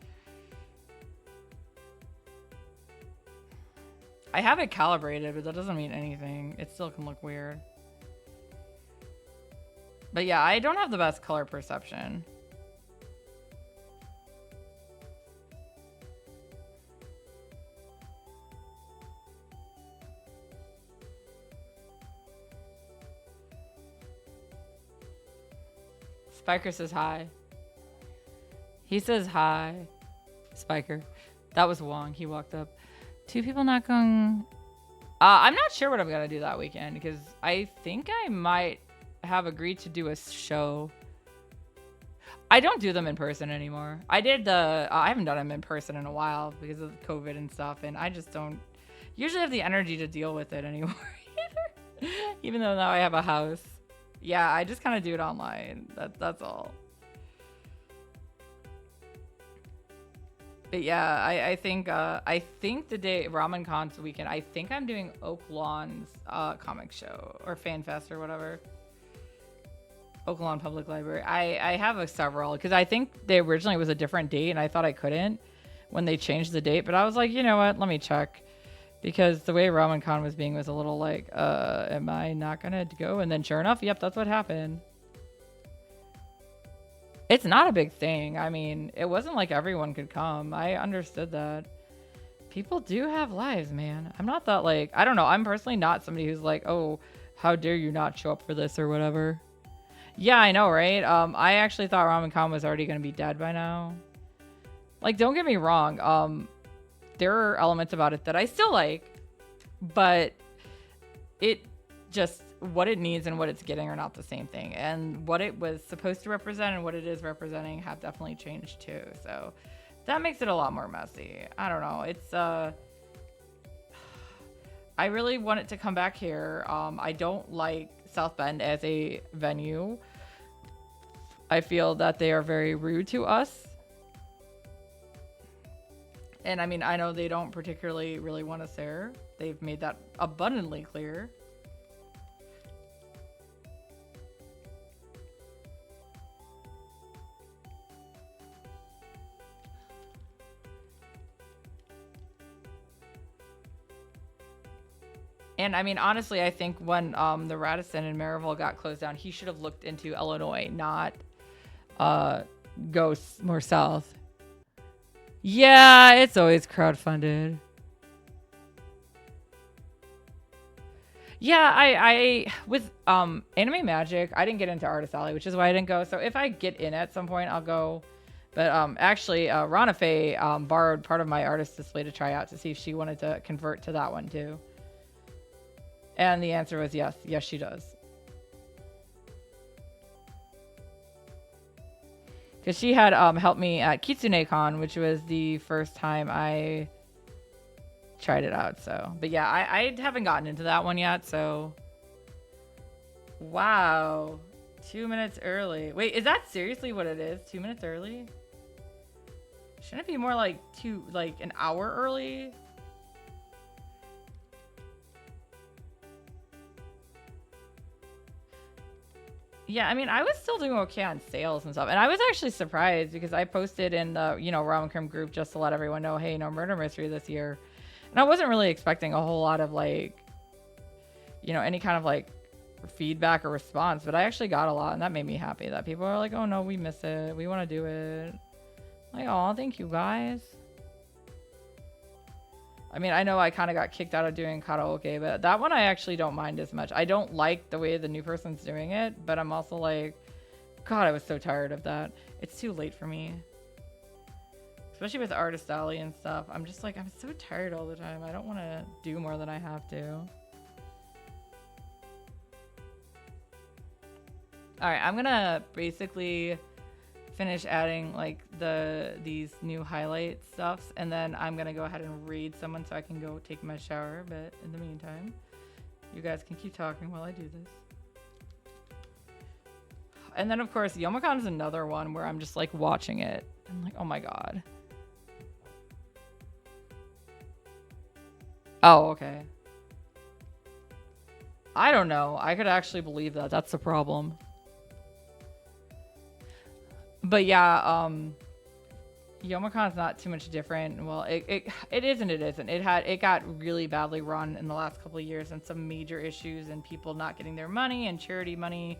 I have it calibrated, but that doesn't mean anything. It still can look weird. But yeah, I don't have the best color perception. Spiker says hi. He says hi. Spiker. That was Wong. He walked up. 2 people not going... I'm not sure what I'm going to do that weekend because I think I might have agreed to do a show. I don't do them in person anymore. I did the... I haven't done them in person in a while because of COVID and stuff, and I just don't usually have the energy to deal with it anymore either. Even though now I have a house. Yeah, I just kind of do it online. That's all. But yeah, I think the day Ramen Con's weekend, I think I'm doing Oak Lawn's comic show or Fan Fest or whatever. Oak Lawn Public Library. I have several because I think they originally was a different date and I thought I couldn't when they changed the date, but I was like, you know what? Let me check. Because the way Ramen Con was being was a little like, am I not gonna go? And then sure enough, yep, that's what happened. It's not a big thing. I mean, it wasn't like everyone could come. I understood that. People do have lives, man. I'm not that like, I don't know. I'm personally not somebody who's like, oh, how dare you not show up for this or whatever. Yeah, I know, right? I actually thought Ramen Con was already going to be dead by now. Like, don't get me wrong. There are elements about it that I still like, but it just what it needs and what it's getting are not the same thing. And what it was supposed to represent and what it is representing have definitely changed too. So that makes it a lot more messy. I don't know. It's, I really want it to come back here. I don't like South Bend as a venue. I feel that they are very rude to us. And I mean, I know they don't particularly really want us there. They've made that abundantly clear. And I mean, honestly, I think when the Radisson in Maryville got closed down, he should have looked into Illinois, not go more south. Yeah, it's always crowdfunded. Yeah, I with Anime Magik, I didn't get into Artist Alley, which is why I didn't go. So if I get in at some point, I'll go. But actually, Rana Faye borrowed part of my artist display to try out to see if she wanted to convert to that one too. And the answer was yes. Yes, she does. Because she had helped me at KitsuneCon, which was the first time I tried it out. So, but yeah, I haven't gotten into that one yet. So, wow, 2 minutes early. Wait, is that seriously what it is? 2 minutes early? Shouldn't it be more like an hour early? Yeah, I mean, I was still doing okay on sales and stuff. And I was actually surprised because I posted in the, Ramen Crim group just to let everyone know, hey, no murder mystery this year. And I wasn't really expecting a whole lot of any kind of feedback or response, but I actually got a lot, and that made me happy that people are like, oh no, we miss it. We want to do it. Like, oh, thank you guys. I mean, I know I kind of got kicked out of doing karaoke, but that one I actually don't mind as much. I don't like the way the new person's doing it, but I'm also like, God, I was so tired of that. It's too late for me. Especially with Artist Alley and stuff. I'm just like, I'm so tired all the time. I don't want to do more than I have to. All right, I'm going to basically finish adding these new highlight stuffs, and then I'm gonna go ahead and read someone so I can go take my shower. But in the meantime, you guys can keep talking while I do this. And then of course Youmacon is another one where I'm just watching it and like, oh my god. Oh, okay. I don't know. I could actually believe that. That's the problem. But yeah, Yomacon's not too much different. Well, it is and it isn't. It got really badly run in the last couple of years, and some major issues and people not getting their money and charity money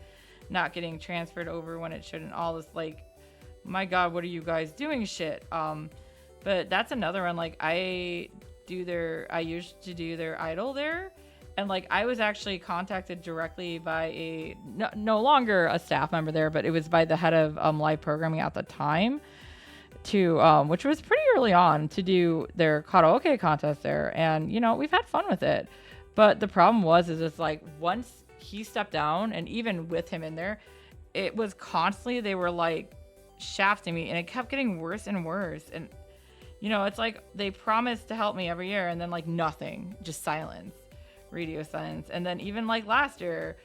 not getting transferred over when it shouldn't. All this my God, what are you guys doing shit? But that's another one. I used to do their idol there. And I was actually contacted directly by no longer a staff member there, but it was by the head of live programming at the time, which was pretty early on, to do their karaoke contest there. And we've had fun with it, but the problem is it's once he stepped down, and even with him in there, it was constantly they were shafting me, and it kept getting worse and worse. And it's they promised to help me every year, and then nothing, just silence. Radio silence. And then even last year,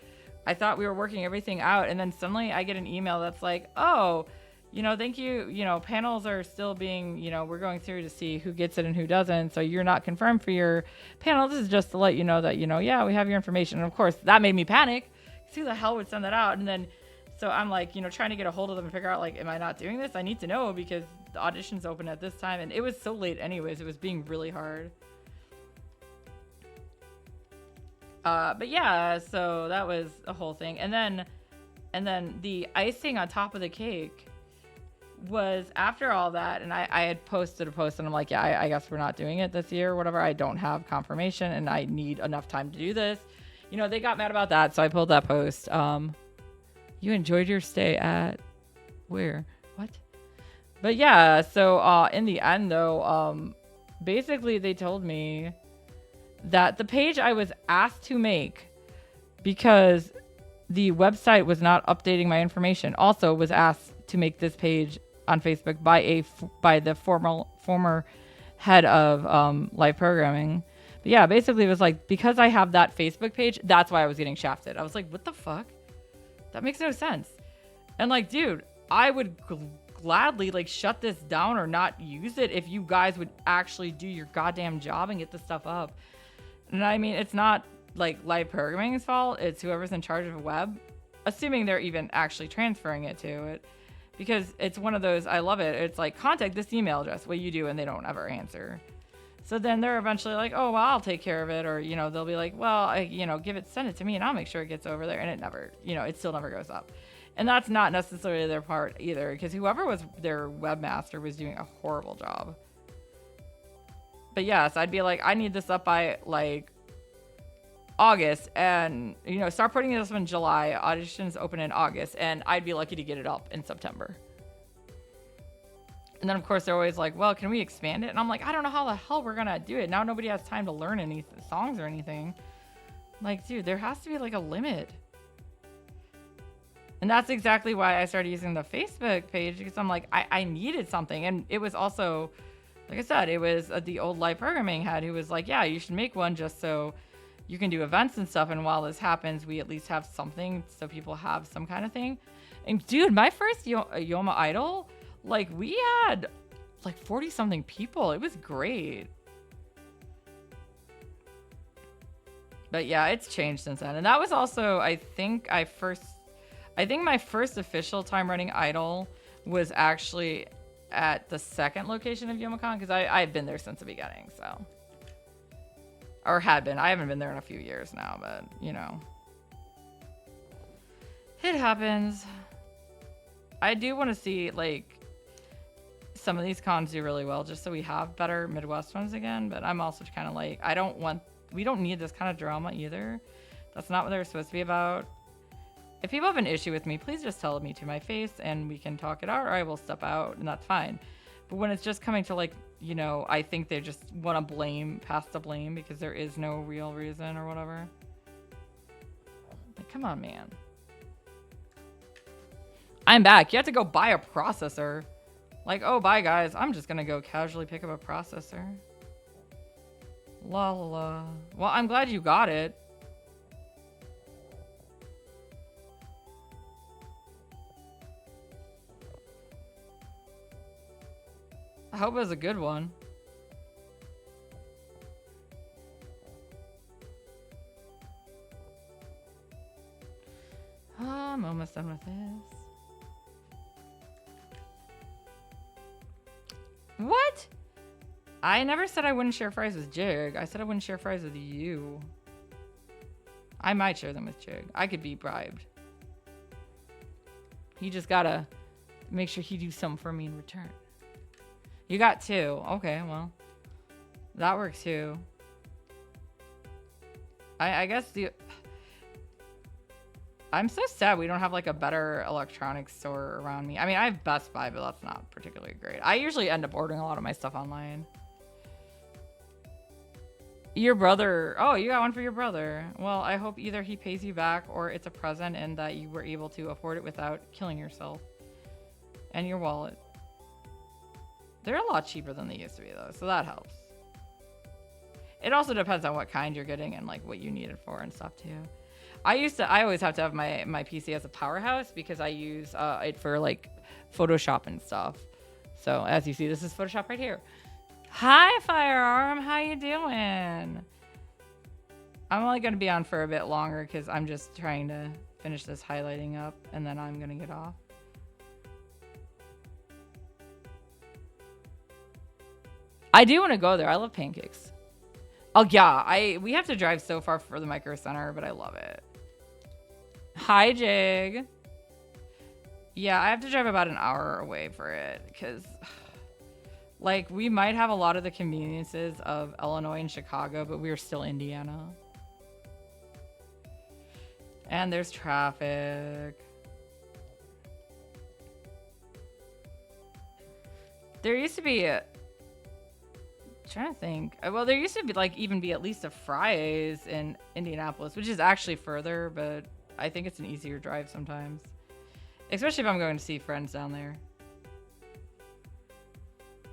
I thought we were working everything out, and then suddenly I get an email that's oh, thank you, panels are still being, we're going through to see who gets it and who doesn't, so you're not confirmed for your panel. This is just to let you know that yeah, we have your information. And of course that made me panic. Who the hell would send that out? And then so I'm trying to get a hold of them and figure out am I not doing this? I need to know, because the auditions open at this time, and it was so late anyways. It was being really hard. But yeah, so that was a whole thing. And then the icing on top of the cake was after all that. And I had posted a post, and I'm yeah, I guess we're not doing it this year or whatever. I don't have confirmation, and I need enough time to do this. They got mad about that. So I pulled that post. You enjoyed your stay at where? What? But yeah, so in the end though, basically they told me that the page I was asked to make because the website was not updating my information. Also, was asked to make this page on Facebook by the former head of live programming. But yeah, basically it was like, because I have that Facebook page, that's why I was getting shafted. I was like, what the fuck? That makes no sense. And like, dude, I would gladly like shut this down or not use it if you guys would actually do your goddamn job and get this stuff up. And I mean, it's not like live programming's fault. It's whoever's in charge of a web, assuming they're even actually transferring it to it. Because it's one of those, I love it. It's like, contact this email address. What you do, and they don't ever answer. So then they're eventually like, oh, well, I'll take care of it. Or, you know, they'll be like, well, send it to me and I'll make sure it gets over there. And it never, it still never goes up. And that's not necessarily their part either, because whoever was their webmaster was doing a horrible job. But yes, I'd be like, I need this up by like August, and start putting this up in July. Auditions open in August, and I'd be lucky to get it up in September. And then of course they're always like, well, can we expand it? And I'm like, I don't know how the hell we're gonna do it. Now nobody has time to learn any songs or anything. Like, dude, there has to be like a limit. And that's exactly why I started using the Facebook page, because I'm like, I needed something. And it was also, like I said, it was the old live programming head who was like, yeah, you should make one just so you can do events and stuff. And while this happens, we at least have something so people have some kind of thing. And dude, my first Yoma Idol, like we had like 40 something people. It was great. But yeah, it's changed since then. And that was also, I think my first official time running Idol was actually at the second location of YomaCon, because I've been there since the beginning, so. Or had been. I haven't been there in a few years now, but, it happens. I do want to see, like, some of these cons do really well, just so we have better Midwest ones again, but I'm also kind of like, we don't need this kind of drama either. That's not what they're supposed to be about. If people have an issue with me, please just tell me to my face and we can talk it out, or I will step out, and that's fine. But when it's just coming to like, I think they just want to pass the blame because there is no real reason or whatever. Like, come on, man. I'm back. You have to go buy a processor. Like, oh, bye, guys. I'm just going to go casually pick up a processor. La la la. Well, I'm glad you got it. I hope it was a good one. Oh, I'm almost done with this. What? I never said I wouldn't share fries with Jig. I said I wouldn't share fries with you. I might share them with Jig. I could be bribed. He just gotta make sure he do something for me in return. You got 2. Okay, well. That works too. I guess I'm so sad we don't have like a better electronics store around me. I mean, I have Best Buy, but that's not particularly great. I usually end up ordering a lot of my stuff online. Your brother. Oh, you got one for your brother. Well, I hope either he pays you back or it's a present and that you were able to afford it without killing yourself. And your wallet. They're a lot cheaper than they used to be, though, so that helps. It also depends on what kind you're getting and like what you need it for and stuff too. I always have to have my PC as a powerhouse because I use it for like Photoshop and stuff. So as you see, this is Photoshop right here. Hi, Firearm. How you doing? I'm only going to be on for a bit longer because I'm just trying to finish this highlighting up and then I'm going to get off. I do want to go there. I love pancakes. Oh, yeah. We have to drive so far for the Micro Center, but I love it. Hi, Jig. Yeah, I have to drive about an hour away for it because, like, we might have a lot of the conveniences of Illinois and Chicago, but we're still Indiana. And there's traffic. There used to be trying to think. Well, there used to be like even be at least a Fry's in Indianapolis, which is actually further, but I think it's an easier drive sometimes. Especially if I'm going to see friends down there.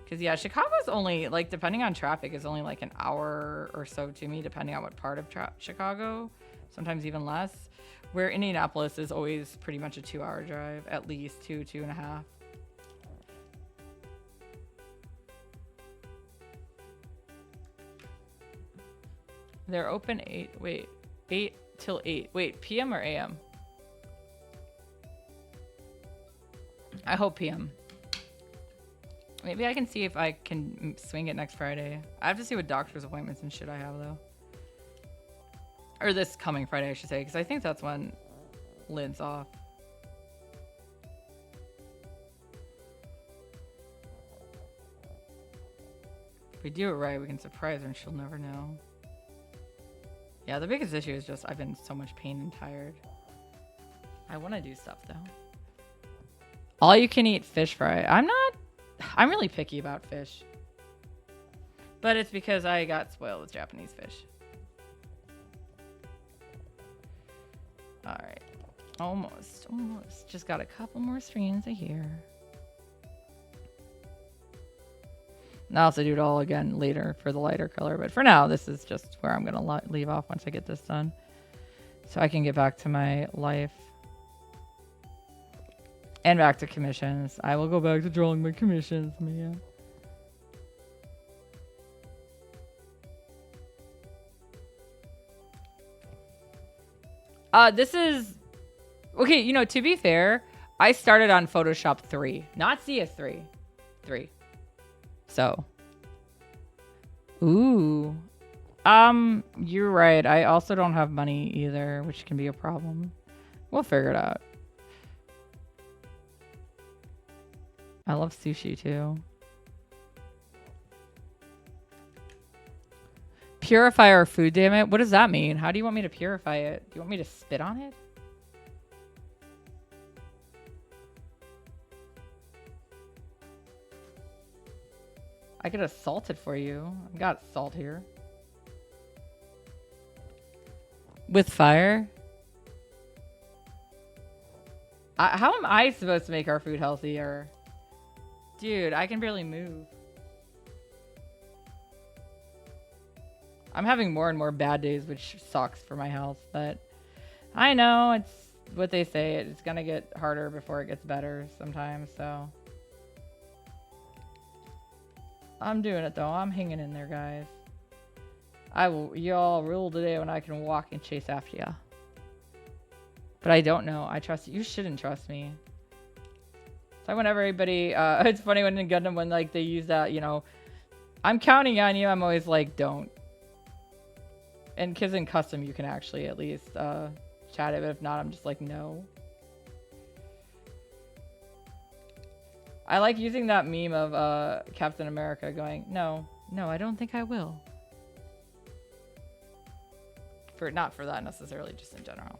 Because, yeah, Chicago's only, like, depending on traffic, is only like an hour or so to me, depending on what part of Chicago. Sometimes even less. Where Indianapolis is always pretty much a 2-hour drive. At least 2.5. They're open 8 till 8. Wait, PM or AM? I hope PM. Maybe I can see if I can swing it next Friday. I have to see what doctor's appointments and shit I have, though. Or this coming Friday, I should say, because I think that's when Lynn's off. If we do it right, we can surprise her and she'll never know. Yeah, the biggest issue is just I've been in so much pain and tired. I want to do stuff, though. All you can eat fish fry. I'm really picky about fish. But it's because I got spoiled with Japanese fish. Alright. Almost. Just got a couple more streams a year. I'll also do it all again later for the lighter color. But for now, this is just where I'm going to leave off once I get this done. So I can get back to my life. And back to commissions. I will go back to drawing my commissions, man. This is... Okay, you know, to be fair, I started on Photoshop 3. Not CS3. 3. So. Ooh. You're right. I also don't have money either, which can be a problem. We'll figure it out. I love sushi too. Purify our food, damn it. What does that mean? How do you want me to purify it? Do you want me to spit on it? I could have salted for you. I've got salt here. With fire? How am I supposed to make our food healthier? Dude, I can barely move. I'm having more and more bad days, which sucks for my health, but I know it's what they say. It's gonna get harder before it gets better sometimes, so. I'm doing it though. I'm hanging in there, guys. Y'all rule today when I can walk and chase after ya. But I don't know. I trust you. You shouldn't trust me. I want everybody, it's funny when in Gundam, when like they use that, you know, I'm counting on you, I'm always like, don't. And kids in custom, you can actually at least chat it, but if not, I'm just like, no. I like using that meme of Captain America going, no, I don't think I will. Not for that necessarily, just in general.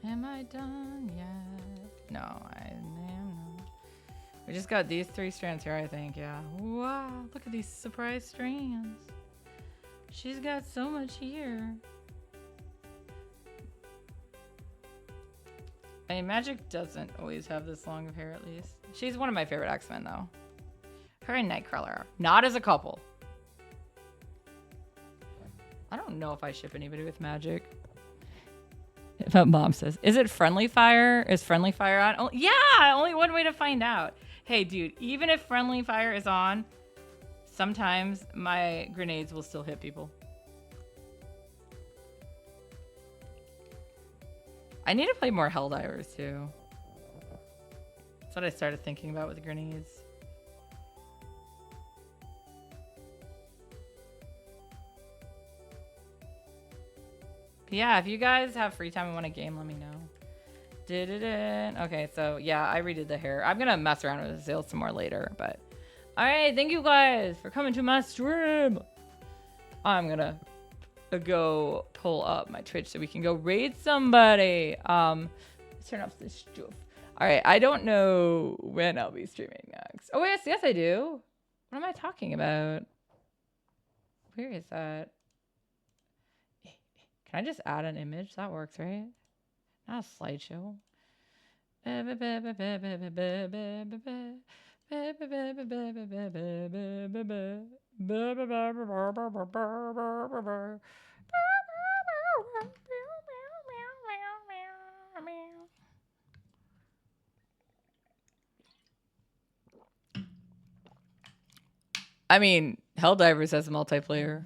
Am I done yet? No, I am not. We just got these 3 strands here, I think, yeah. Wow, look at these surprise strands. She's got so much here. I mean, Magik doesn't always have this long of hair, at least. She's one of my favorite X-Men, though. Her and Nightcrawler. Not as a couple. I don't know if I ship anybody with Magik. But Mom says, is it friendly fire? Is friendly fire on? Oh, yeah, only one way to find out. Hey, dude, even if friendly fire is on, sometimes my grenades will still hit people. I need to play more Helldivers, too. That's what I started thinking about with the grenades. Yeah, if you guys have free time and want a game, let me know. Okay, so yeah, I redid the hair. I'm gonna mess around with the sales some more later, but all right, thank you guys for coming to my stream. I'm gonna go pull up my Twitch so we can go raid somebody. Let's turn off this stuff. All right, I don't know when I'll be streaming next. Oh, yes, I do. What am I talking about? Where is that? Can I just add an image? That works, right? Not a slideshow. I mean, Helldivers has a multiplayer,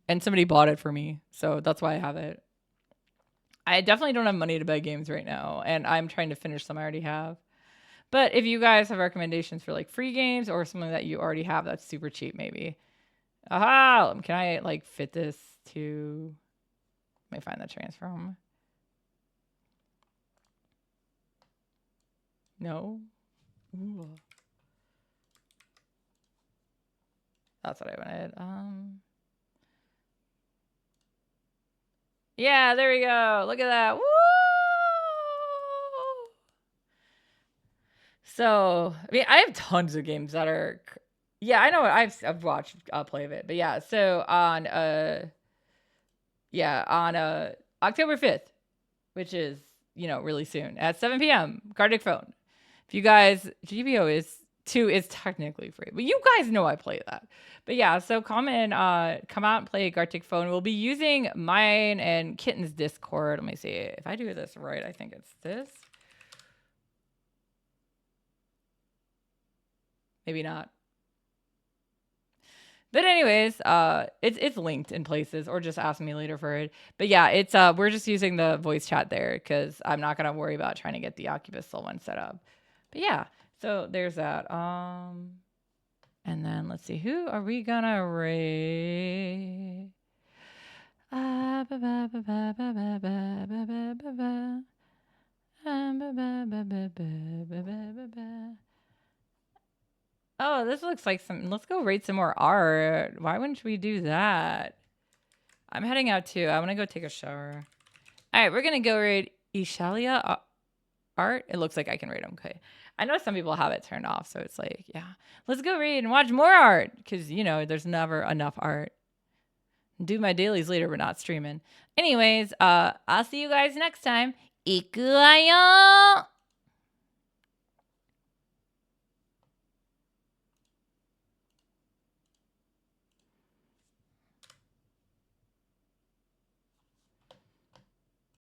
and somebody bought it for me, so that's why I have it. I definitely don't have money to buy games right now, and I'm trying to finish some I already have. But if you guys have recommendations for like free games or something that you already have that's super cheap, maybe. Aha! Can I like fit this to? Let me find the transform. No. Ooh. That's what I wanted. Yeah, there we go. Look at that. Woo! So, I mean, I have tons of games that are. Yeah, I know. I've watched play of it, but yeah. So on October 5th, which is really soon at 7 p.m. Gartic Phone. If you guys GBO is technically free, but you guys know I play that. But yeah, so come out and play Gartic Phone. We'll be using mine and Kitten's Discord. Let me see if I do this right. I think it's this. Maybe not. But anyways, it's linked in places, or just ask me later for it. But yeah, it's we're just using the voice chat there because I'm not gonna worry about trying to get the Oculus Soul one set up. But yeah, so there's that. And then let's see, who are we gonna raid? Oh, this looks like some. Let's go raid some more art. Why wouldn't we do that? I'm heading out too. I want to go take a shower. All right, we're gonna go raid Ishalia art. It looks like I can raid them. Okay. I know some people have it turned off, so it's like, yeah, let's go read and watch more art because there's never enough art. Do my dailies later, but not streaming. Anyways, I'll see you guys next time. Ikuayo!